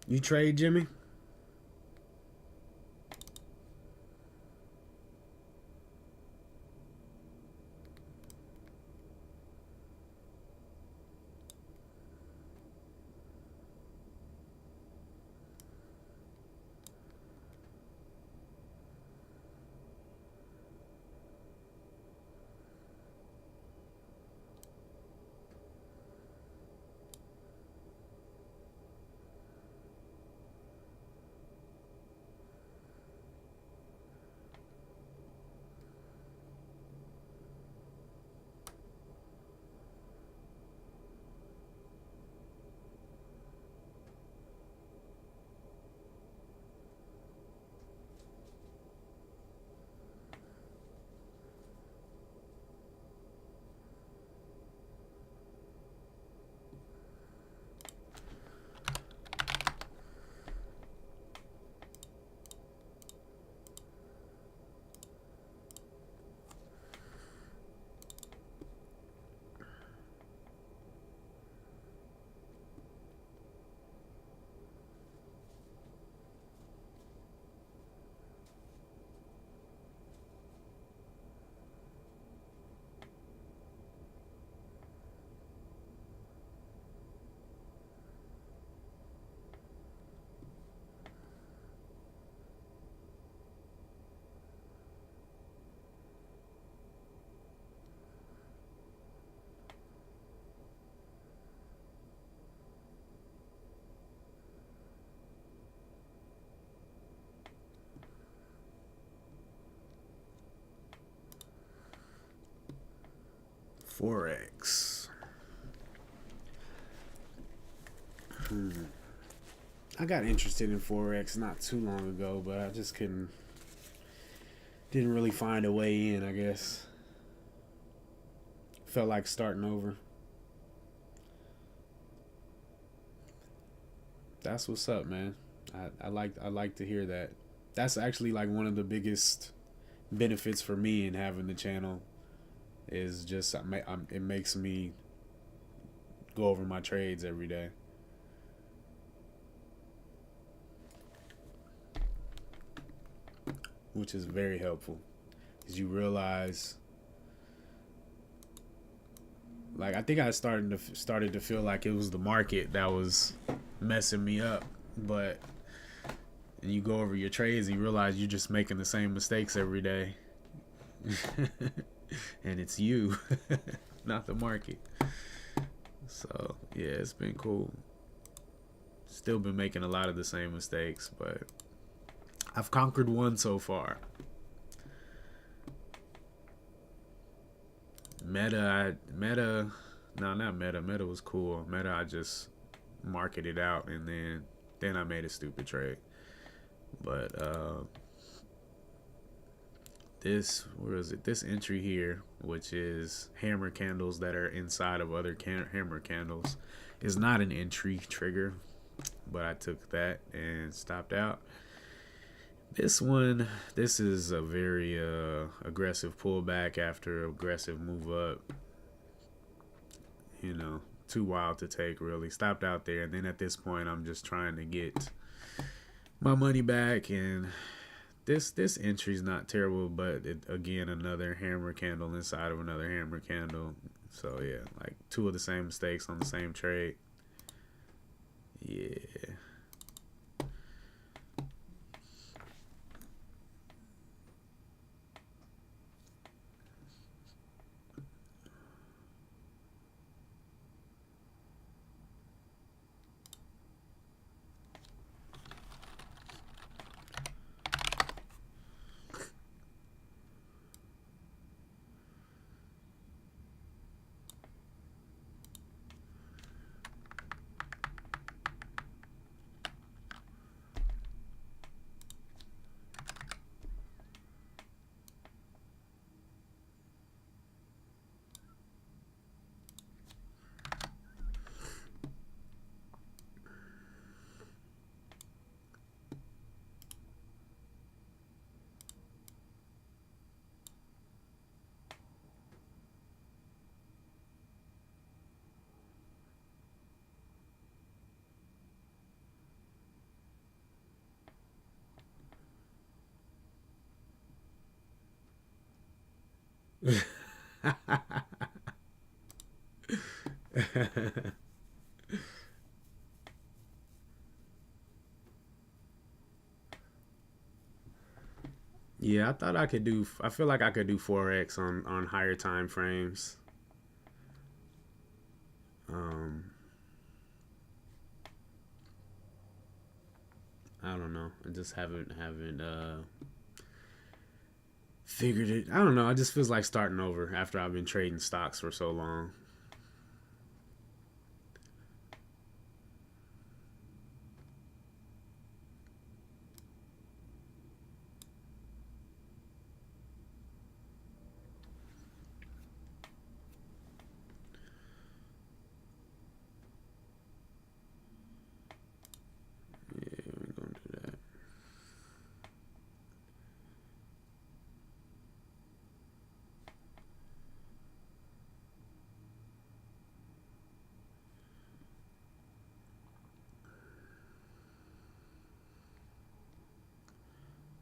You trade, Jimmy? Forex. I got interested in Forex not too long ago, but I just didn't really find a way in, I guess. Felt like starting over. That's what's up, man. I like to hear that. That's actually like one of the biggest benefits for me in having the channel is just it makes me go over my trades every day. Which is very helpful. Because you realize, like, I think I started to feel like it was the market that was messing me up, but you go over your trades and you realize you're just making the same mistakes every day. And it's you, not the market. So yeah, it's been cool. Still been making a lot of the same mistakes, but I've conquered one so far. Meta, no, not Meta. Meta was cool. Meta, I just marketed out and then I made a stupid trade. But where is it? This entry here, which is hammer candles that are inside of other hammer candles, is not an entry trigger, but I took that and stopped out. This one, this is a very aggressive pullback after aggressive move up. You know, too wild to take, really. Stopped out there, and then at this point, I'm just trying to get my money back. And this entry's not terrible, but again, another hammer candle inside of another hammer candle. So yeah, like two of the same mistakes on the same trade. Yeah. Yeah, I thought I could do. I feel like I could do Forex on higher time frames. Um, I don't know. I just haven't figured it. I don't know. It just feels like starting over after I've been trading stocks for so long. Yeah, we're gonna do that.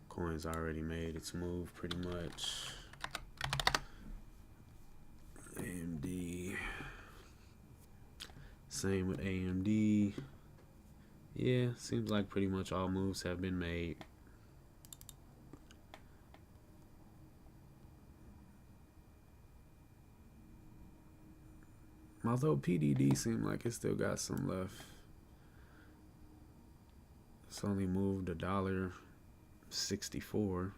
Coin's already made its move pretty much. AMD. Same with AMD. Yeah, seems like pretty much all moves have been made. Although PDD seemed like it still got some left. It's only moved $1.64.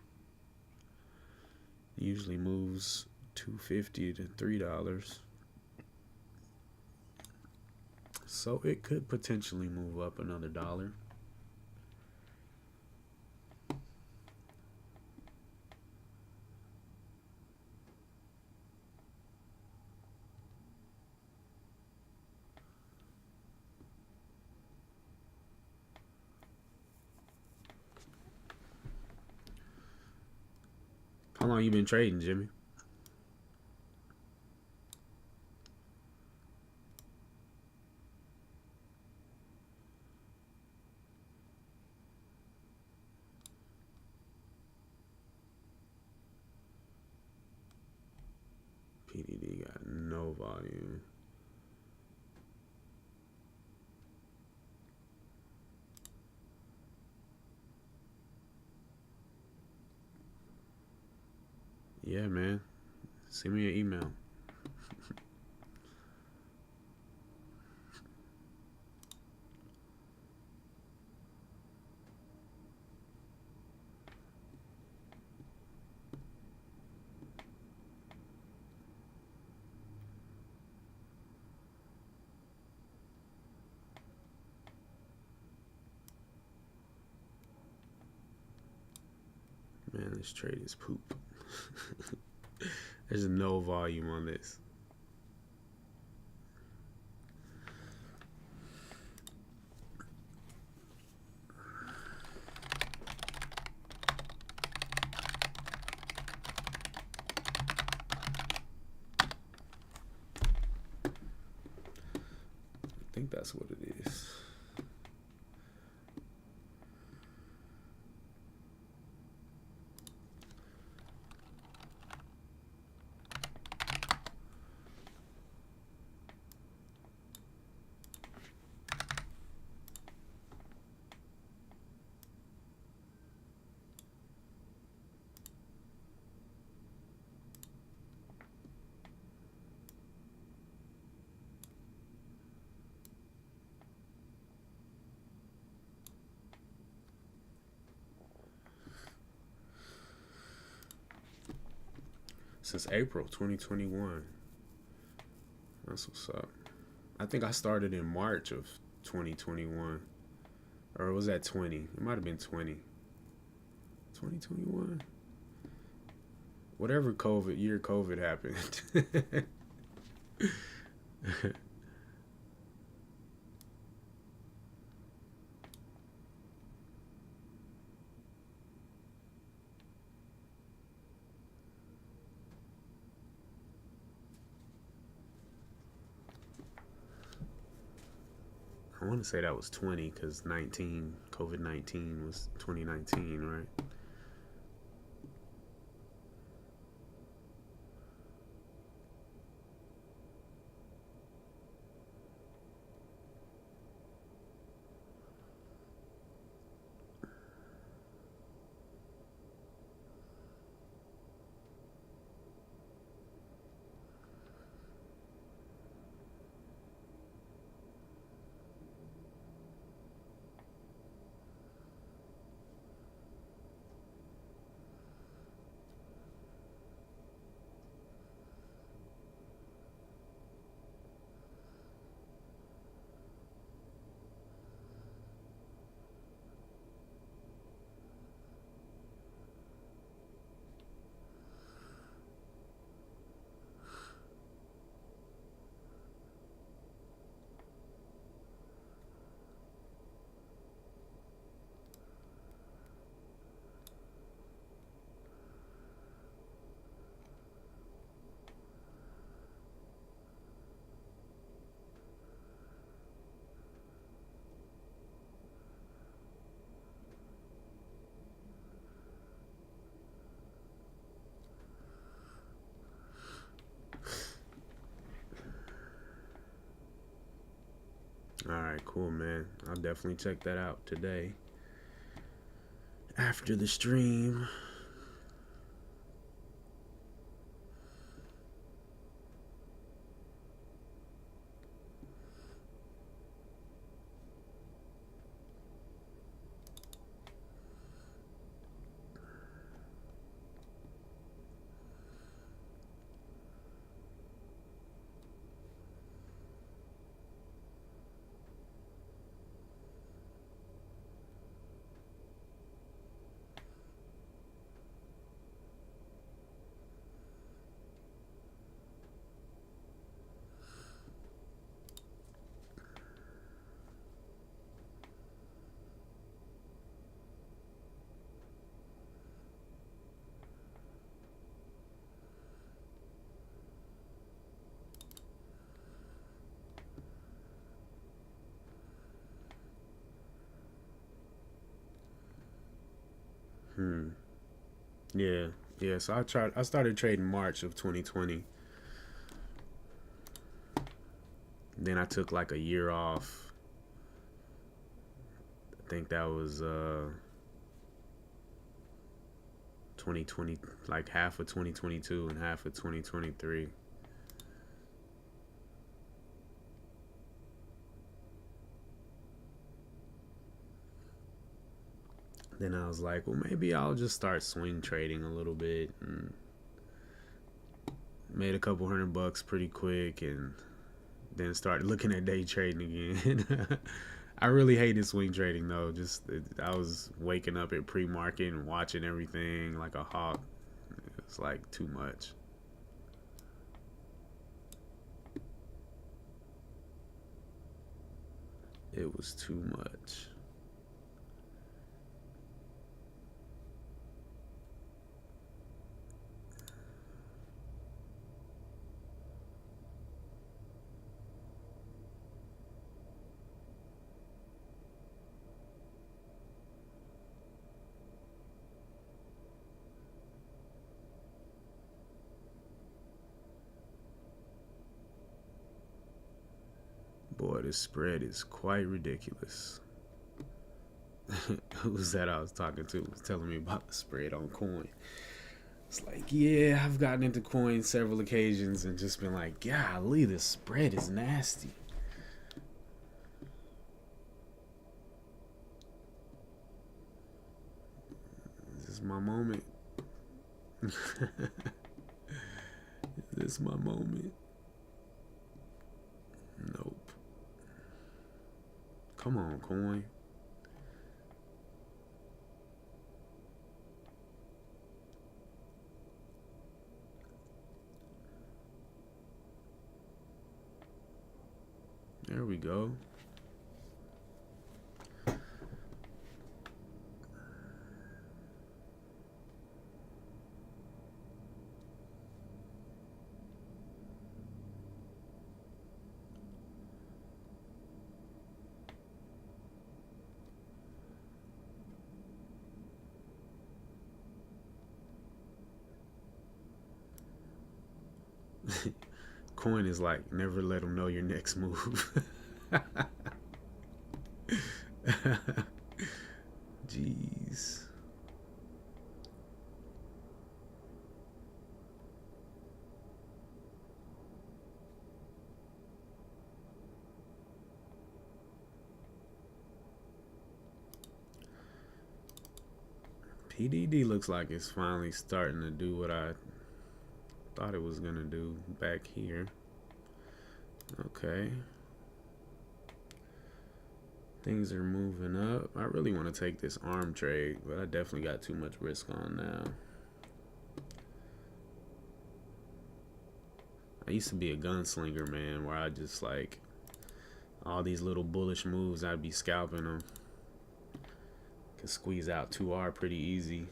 Usually moves $2.50 to $3. So it could potentially move up another dollar. How long you been trading, Jimmy? PDD got no volume. Yeah, man. Send me an email. Man, this trade is poop. There's no volume on this. I think that's what it is. Since April 2021. That's what's up. I think I started in March of 2021. Or was that 20? It might have been 20. 2021? Whatever COVID happened. I want to say that was 20 because COVID-19 was 2019, right? All right, cool, man. I'll definitely check that out today after the stream. Hmm. Yeah. Yeah. So I started trading March of 2020. Then I took like a year off. I think that was 2020, like half of 2022 and half of 2023. Then I was like, well, maybe I'll just start swing trading a little bit, and made a couple $100 pretty quick, and then started looking at day trading again. I really hated swing trading though. I was waking up at pre-market and watching everything like a hawk. It's like too much. It was too much. Boy, this spread is quite ridiculous. Who was that I was talking to? Was telling me about the spread on coin. It's like, yeah, I've gotten into coin several occasions and just been like, golly, this spread is nasty. This is my moment. Is this my moment? Nope. Come on, coin. There we go. Coin is like, never let them know your next move. Jeez. PDD looks like it's finally starting to do what I thought it was going to do back here. Okay. Things are moving up. I really want to take this arm trade, but I definitely got too much risk on now. I used to be a gunslinger, man, where I just like all these little bullish moves, I'd be scalping them. Could squeeze out 2R pretty easy.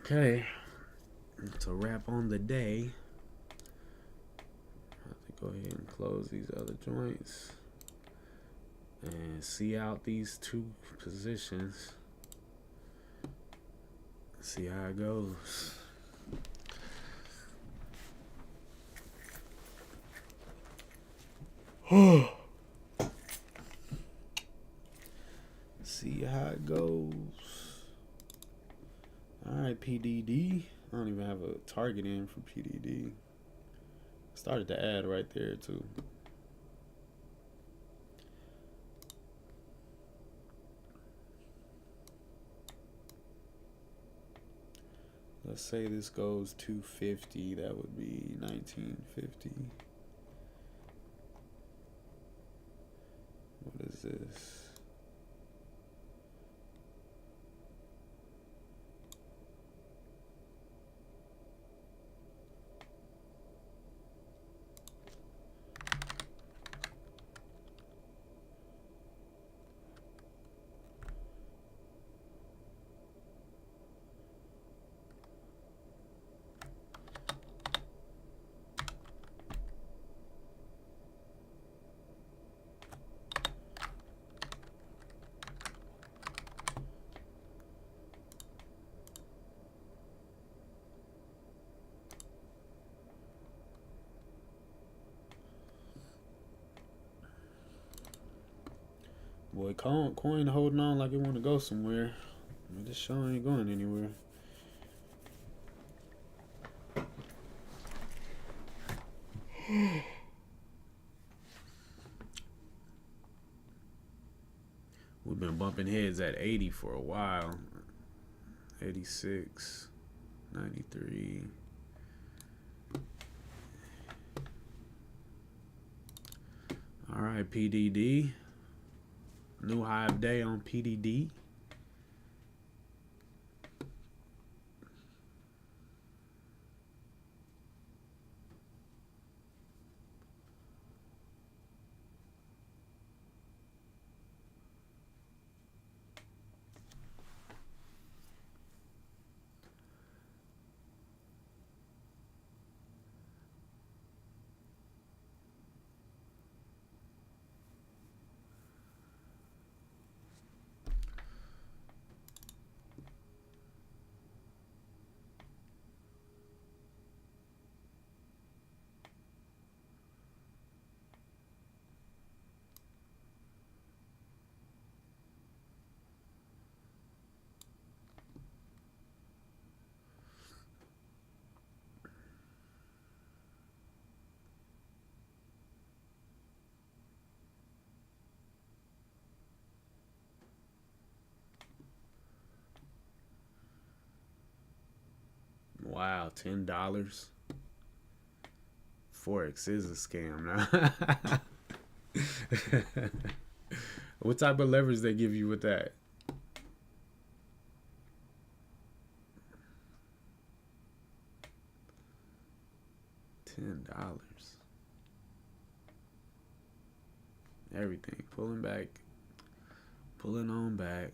Okay, to wrap on the day, I have to go ahead and close these other joints and see out these two positions. See how it goes. See how it goes. Alright, PDD. I don't even have a target in for PDD. Started to add right there too. Let's say this goes 250. That would be 1950. What is this? Boy, coin holding on like it want to go somewhere. This show ain't going anywhere. We've been bumping heads at 80 for a while. 86, 93. All right, PDD. New high of day on PDD. Wow, $10. Forex is a scam now. What type of leverage they give you with that? $10. Everything pulling back, pulling on back.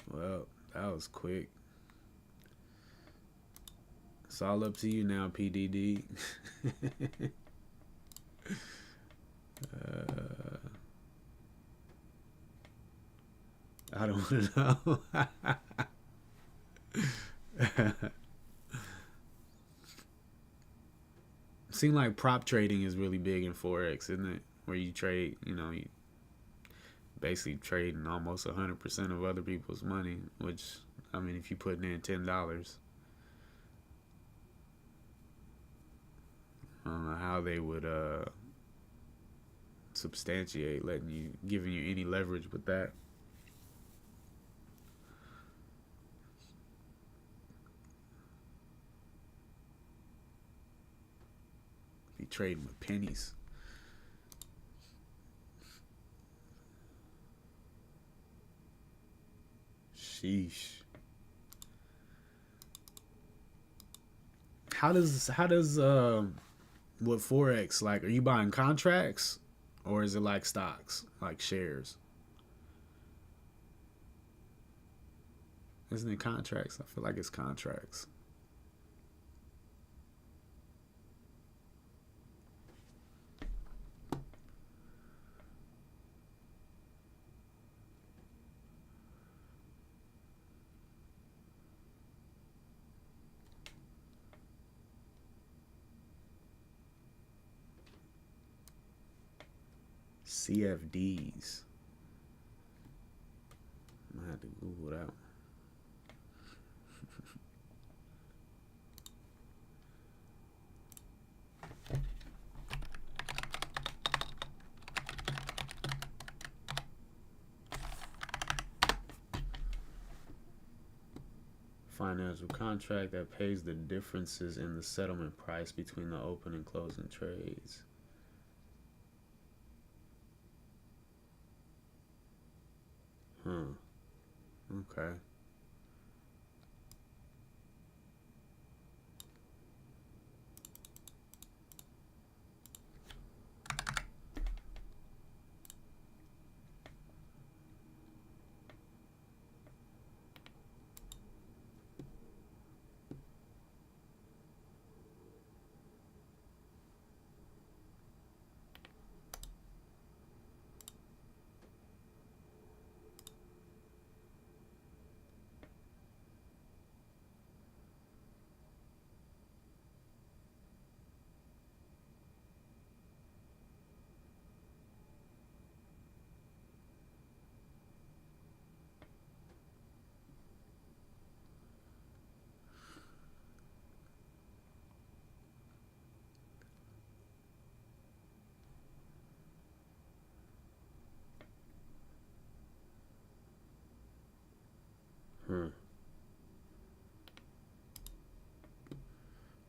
Well, that was quick. It's all up to you now, PDD. I don't know. Seems like prop trading is really big in Forex, isn't it? Where you trade, you basically trading almost 100% of other people's money, which, I mean, if you put in $10, I don't know how they would substantiate giving you any leverage with that. Be trading with pennies. Sheesh. How does with Forex, like, are you buying contracts or is it like stocks, like shares? Isn't it contracts? I feel like it's contracts. CFDs. I had to Google that one. Financial contract that pays the differences in the settlement price between the open and closing trades. Okay.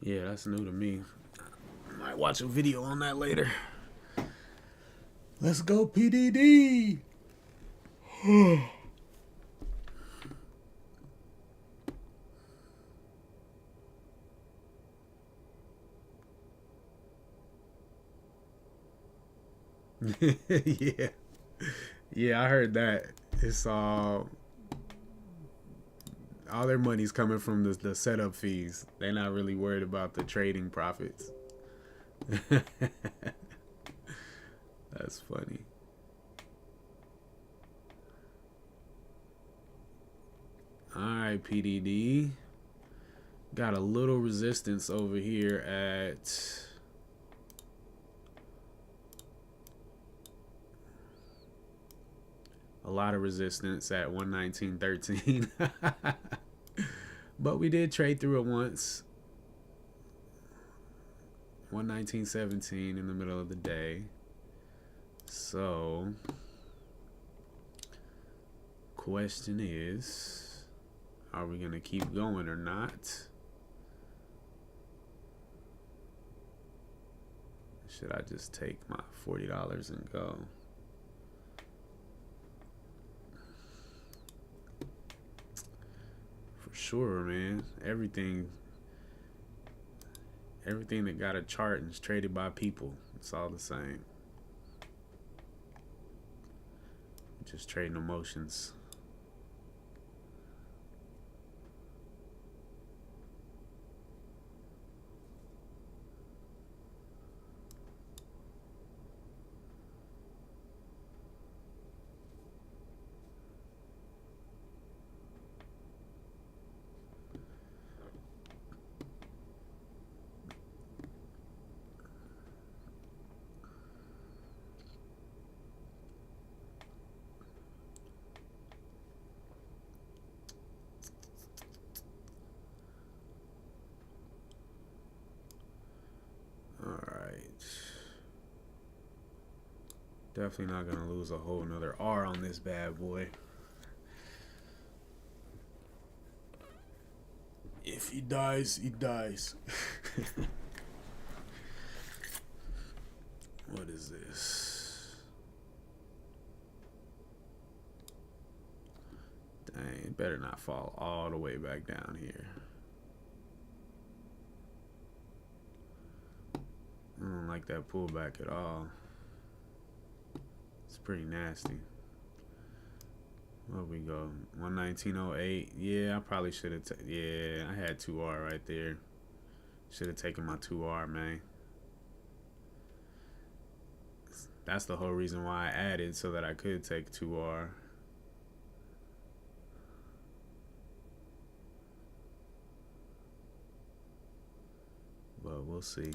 Yeah, that's new to me. Might watch a video on that later. Let's go, PDD. Yeah. Yeah, I heard that. It's all their money's coming from the setup fees. They're not really worried about the trading profits. That's funny. Alright, PDD. Got a little resistance over here at a lot of resistance at 119.13. But we did trade through it once. 119.17 in the middle of the day. So, question is, are we going to keep going or not? Should I just take my $40 and go? For sure, man. Everything that got a chart and is traded by people, it's all the same. Just trading emotions. Definitely not gonna lose a whole nother R on this bad boy. If he dies, he dies. What is this? Dang, it better not fall all the way back down here. I don't like that pullback at all. It's pretty nasty. Where we go? 119.08. Yeah, I probably should have. Yeah, I had 2R right there. Should have taken my 2R, man. That's the whole reason why I added, so that I could take 2R. But we'll see.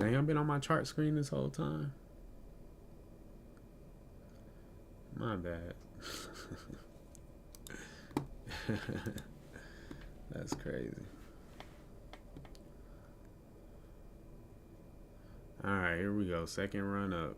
Dang, I've been on my chart screen this whole time. My bad. That's crazy. Alright, here we go. Second run up.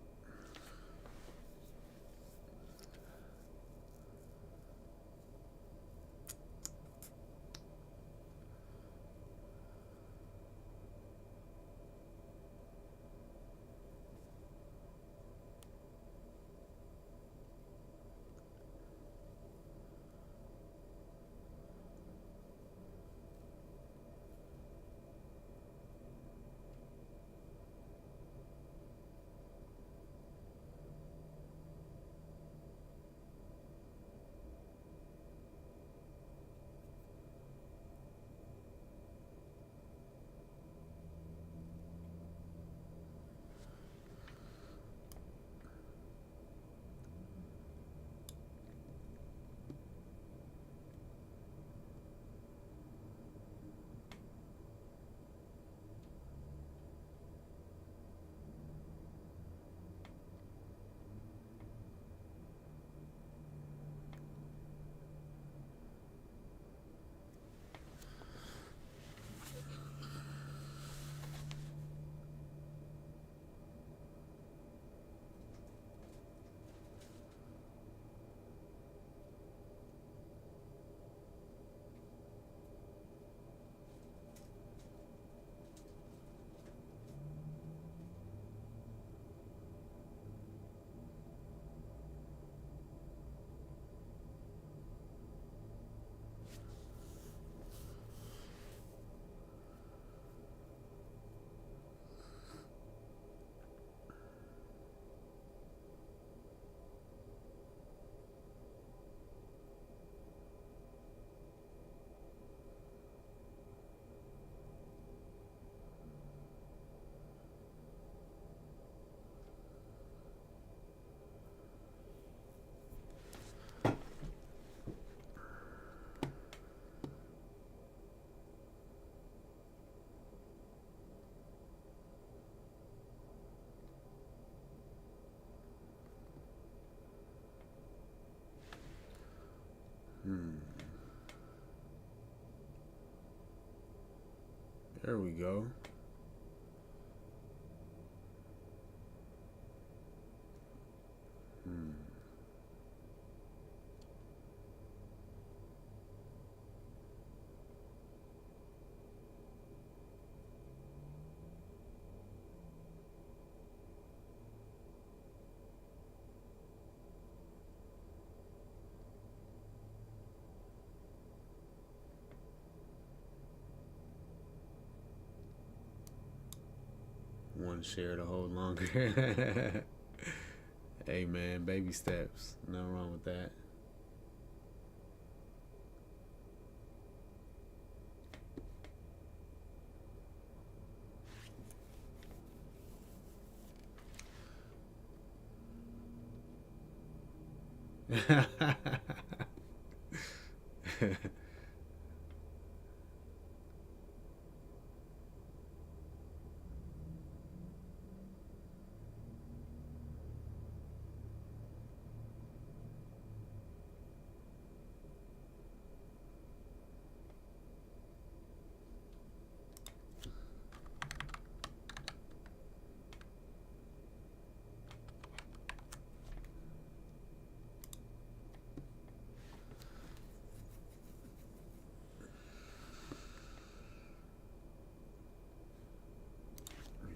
There we go. One share to hold longer. Hey man, baby steps. Nothing wrong with that.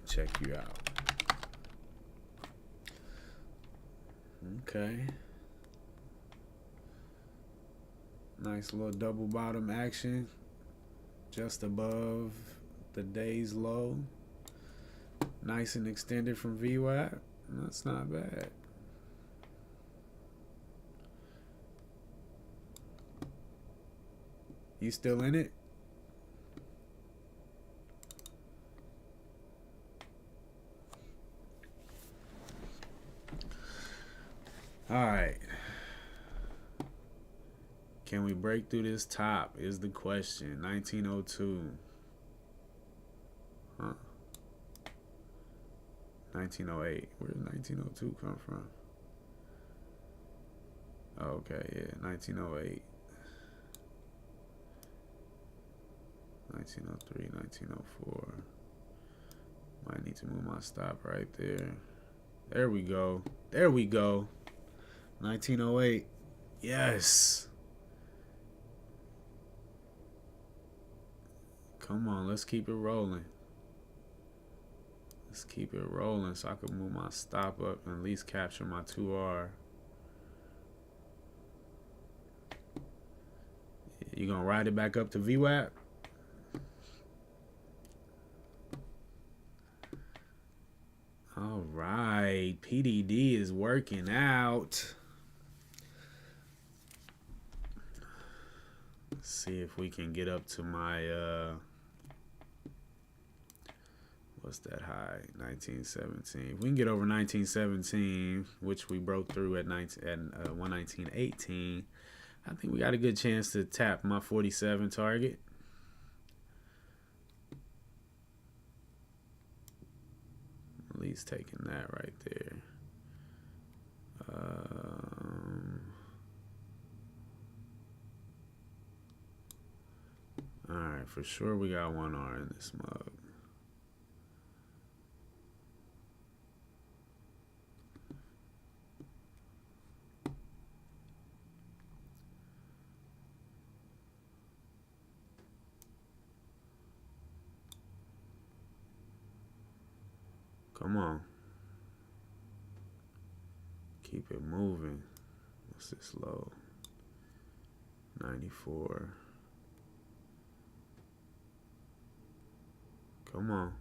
Check you out. Okay. Nice little double bottom action just above the day's low. Nice and extended from VWAP. That's not bad. You still in it? All right. Can we break through this top is the question. 1902. Huh. 1908. Where did 1902 come from? Okay, yeah, 1908. 1903, 1904. Might need to move my stop right there. There we go. There we go. 1908. Yes. Come on, let's keep it rolling. Let's keep it rolling so I can move my stop up and at least capture my 2R. You gonna ride it back up to VWAP? All right, PDD is working out. Let's see if we can get up to my what's that high? 1917. If we can get over 1917, which we broke through at 119.18, I think we got a good chance to tap my 47 target. At least taking that right there. All right, for sure we got 1R in this mug. Come on. Keep it moving. What's this low? 94. Come on.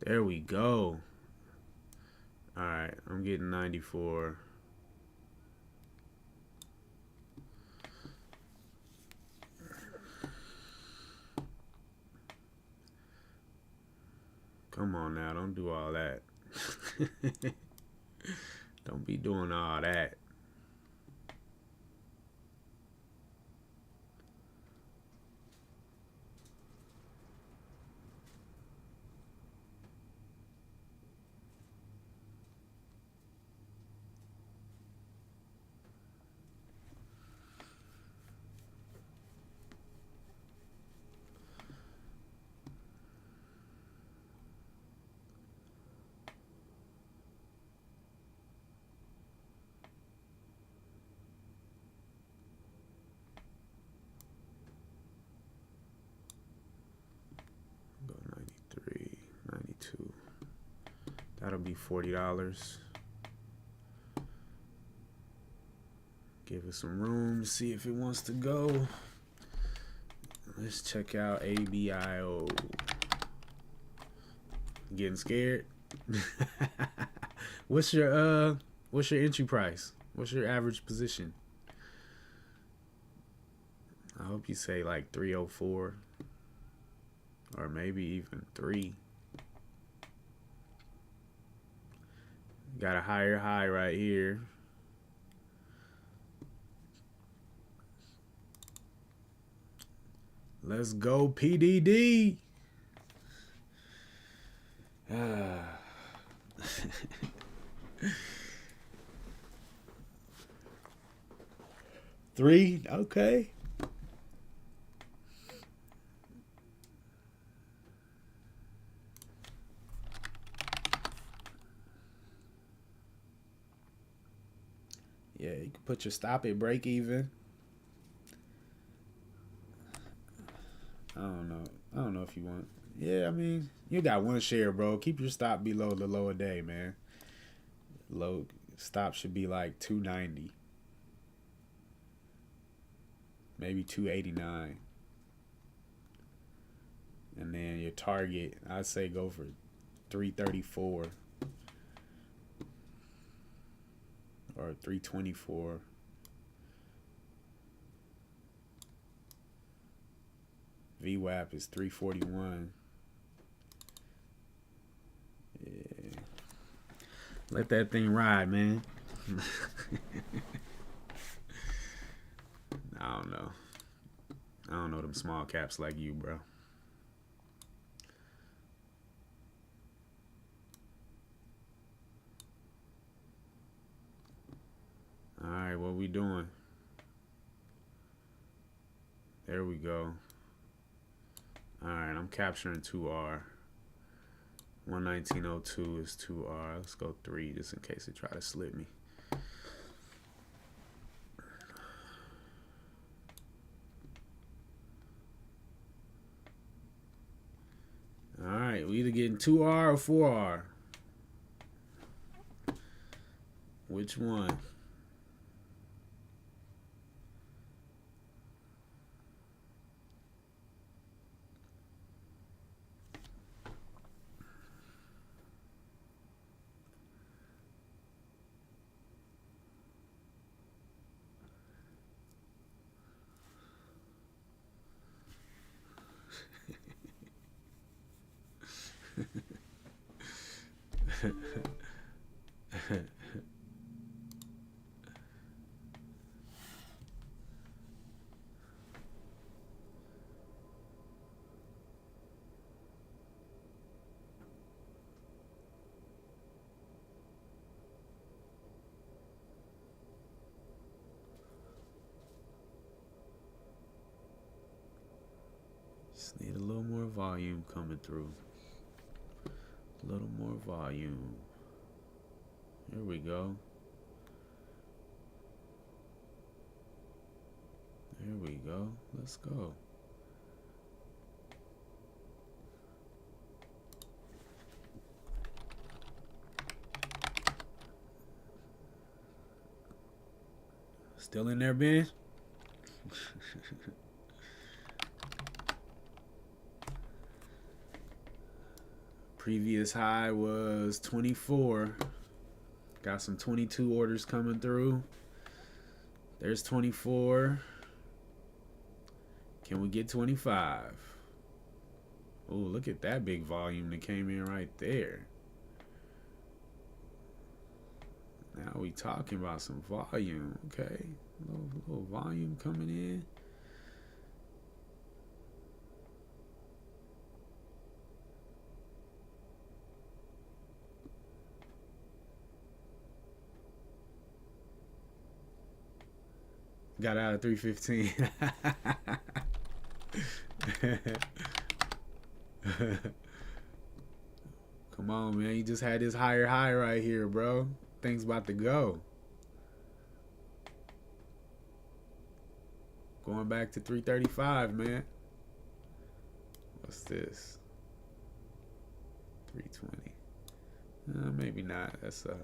There we go. All right, I'm getting 94. Come on now, don't do all that. Don't be doing all that. Go 93, 92. That'll be $40. Give it some room to see if it wants to go. Let's check out ABIO. Getting scared? What's your entry price? What's your average position? I hope you say like 304 or maybe even 3. Got a higher high right here. Let's go PDD. Three, okay. Yeah, you can put your stop at break even. I don't know if you want. Yeah, I mean, you got one share, bro. Keep your stop below the low a day, man. Low stop should be like 290. Maybe 289. And then your target, I'd say go for 334 or 324. VWAP is 341. Yeah. Let that thing ride, man. I don't know. I don't know them small caps like you, bro. All right, what we doing? There we go. All right, I'm capturing 2R. 119.02 is 2R. Let's go 3 just in case it try to slip me. All right, we either getting 2R or 4R. Which one? Just need a little more volume coming through. A little more volume. Here we go. There we go. Let's go. Still in there, Ben? Previous high was 24. Got some 22 orders coming through. There's 24. Can we get 25? Oh, look at that big volume that came in right there. Now we talking about some volume, okay? Little volume coming in. Got out at 315. Come on, man. You just had this higher high right here, bro. Thing's about to go. Going back to 335, man. What's this? 320. Maybe not. That's a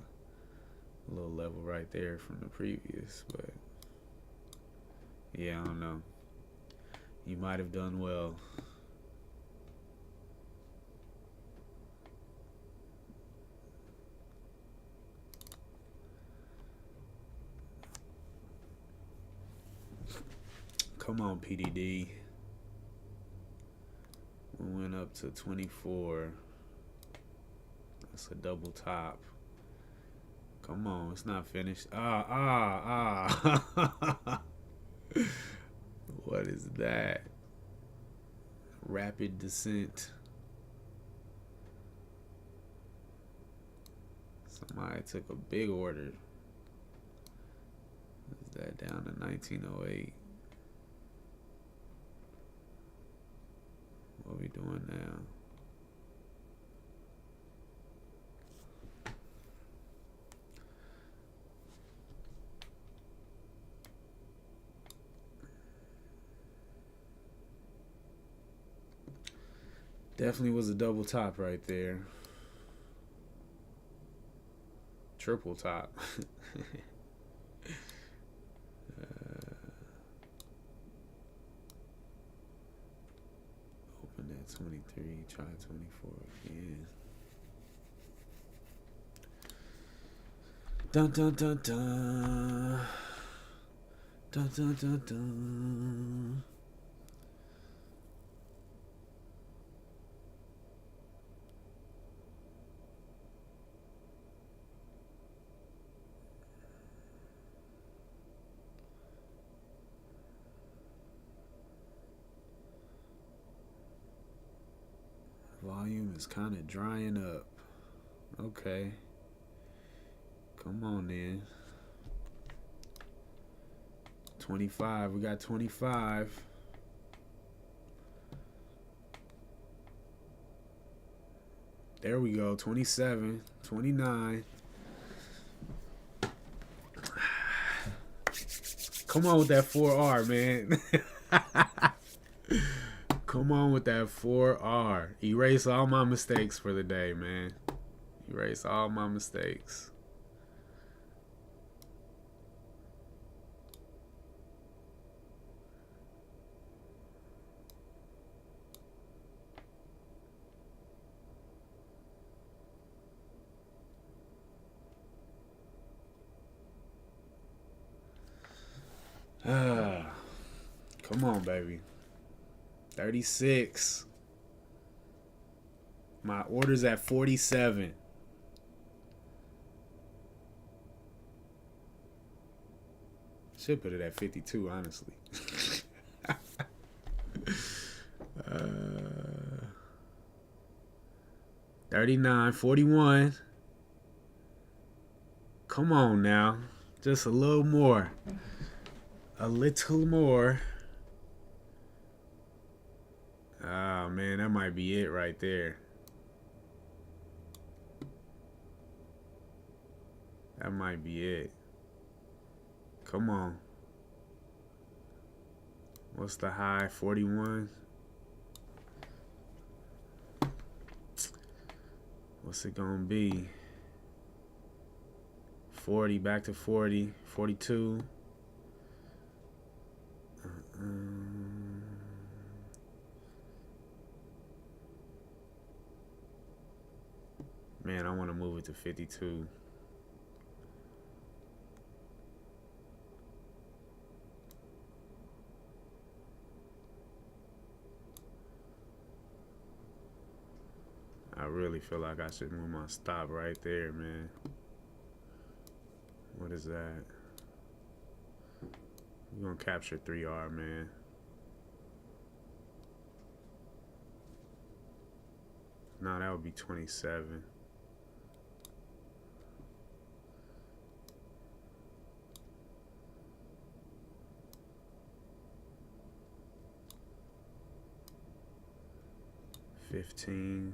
little level right there from the previous, but yeah, I don't know. You might have done well. Come on, PDD. We went up to 24. That's a double top. Come on, it's not finished. What is that? Rapid descent. Somebody took a big order. Is that down to 1908? What are we doing now? Definitely was a double top right there. Triple top. Open at 23, try 24 again. Dun dun dun dun. Dun dun dun dun. Volume is kind of drying up. Okay. Come on then. 25. We got 25. There we go. 27. 29. Come on with that 4R, man. Come on with that 4R. Erase all my mistakes for the day, man. Erase all my mistakes. Come on, baby. 36. My order's at 47. Should put it at 52, honestly. 39, 41. Come on now. Just a little more. A little more. Ah, man, that might be it right there. That might be it. Come on. What's the high? 41? What's it gonna be? 40, back to 40. 42. Man, I want to move it to 52. I really feel like I should move my stop right there, man. What is that? We're going to capture 3R, man. No, that would be 27. $15.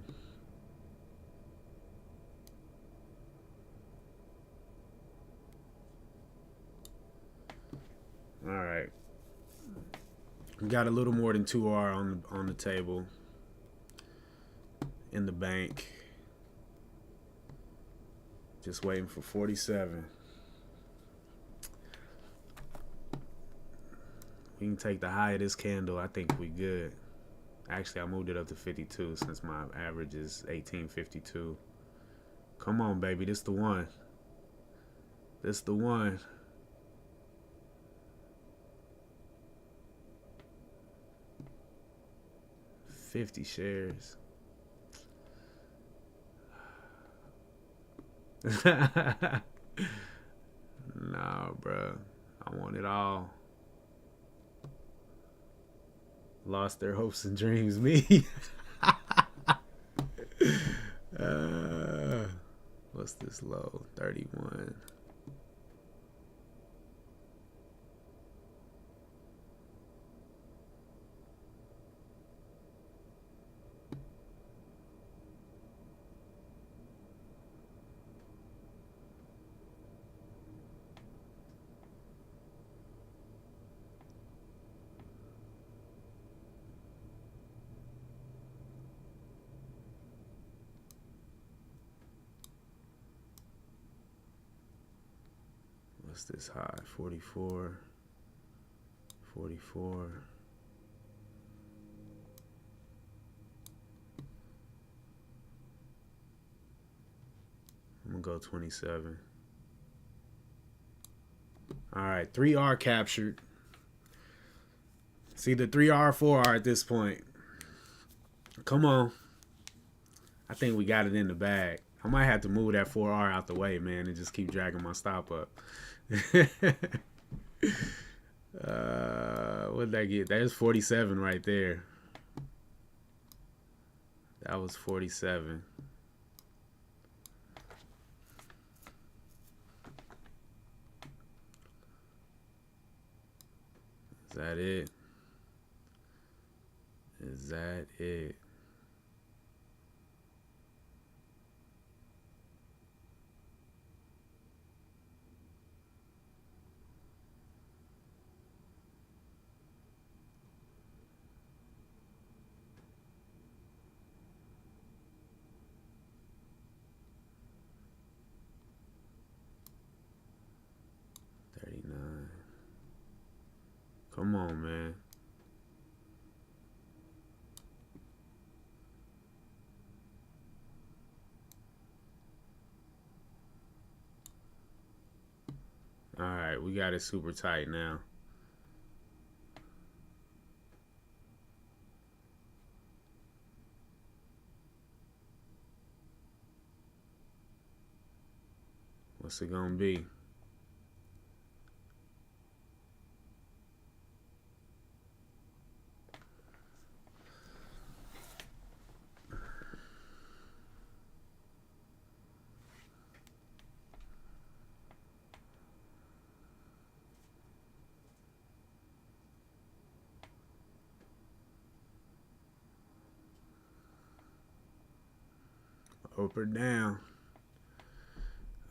All right. We got a little more than 2R on the table in the bank. Just waiting for 47. We can take the high of this candle. I think we good. Actually, I moved it up to 52 since my average is 1852. Come on, baby. This the one. This the one. $50 shares. Nah, bro. I want it all. Lost their hopes and dreams. Me. What's this low? 31. What's this high? 44. 44. I'm gonna go 27. All right, 3R captured. It's either 3R or 4R at this point. Come on. I think we got it in the bag. I might have to move that 4R out the way, man, and just keep dragging my stop up. What did I get? There's 47 right there. That was 47. Is that it? Is that it? Come on, man. All right, we got it super tight now. What's it gonna be? Up or down?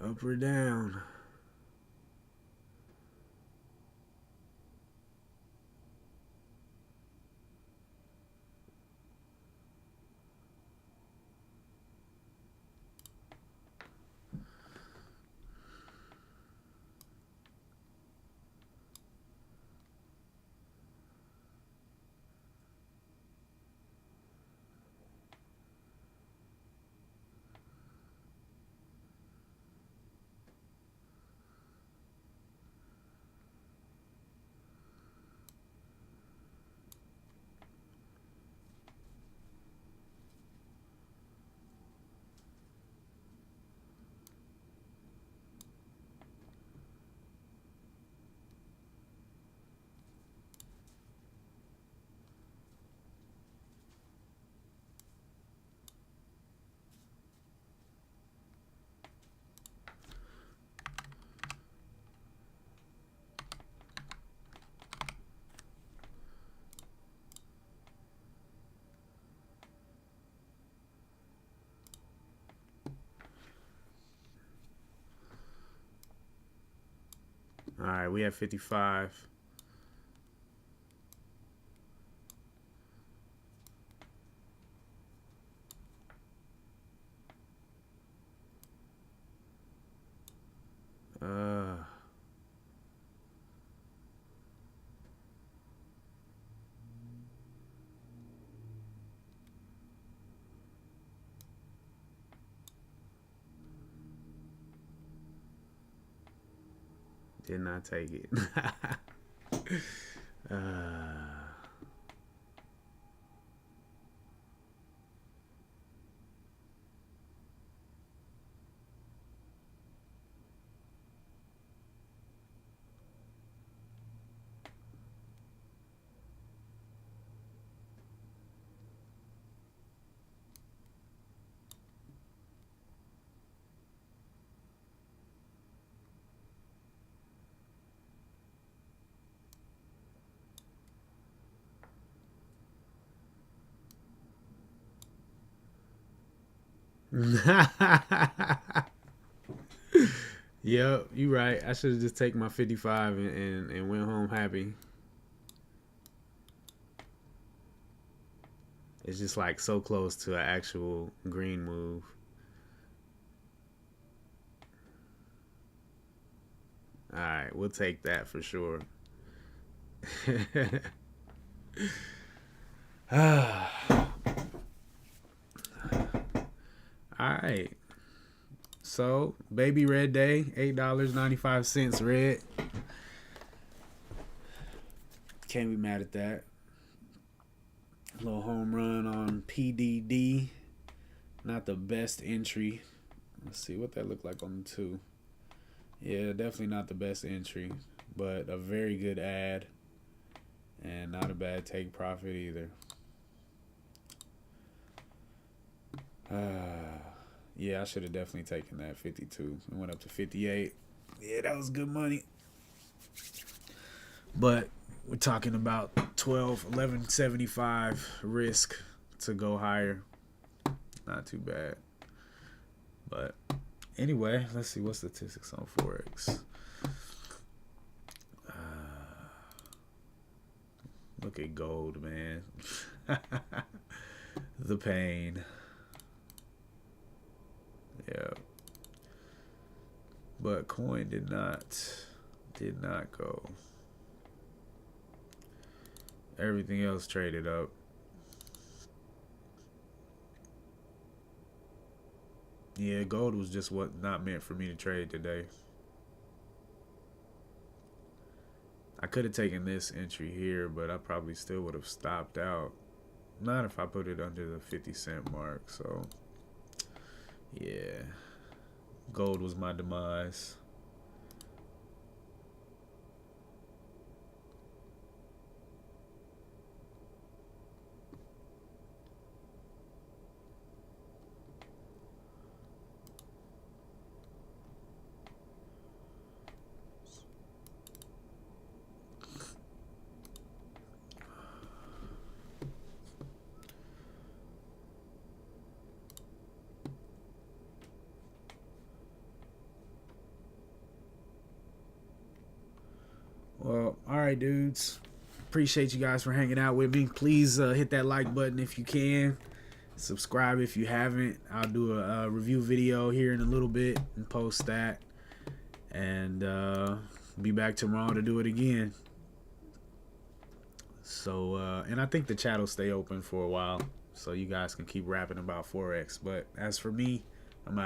Up or down? All right, we have 55. Uh, did not take it. Yep, you right. I should have just taken my 55 and went home happy. It's just like so close to an actual green move. All right, we'll take that for sure. All right. So, baby red day, $8.95 red. Can't be mad at that. Little home run on PDD. Not the best entry. Let's see what that looked like on the 2. Yeah, definitely not the best entry, but a very good ad. And not a bad take profit either. Yeah, I should have definitely taken that 52. It went up to 58. Yeah, that was good money. But we're talking about 11.75 risk to go higher. Not too bad. But anyway, let's see what statistics on Forex. Look at gold, man. The pain. Yeah. But coin did not go. Everything else traded up. Yeah, gold was just not meant for me to trade today. I could have taken this entry here, but I probably still would have stopped out. Not if I put it under the 50-cent mark. So, yeah. Gold was my demise. Well, all right, dudes. Appreciate you guys for hanging out with me. Please hit that like button if you can. Subscribe if you haven't. I'll do a review video here in a little bit and post that. And be back tomorrow to do it again. So, and I think the chat will stay open for a while, so you guys can keep rapping about Forex. But as for me, I'm out of here.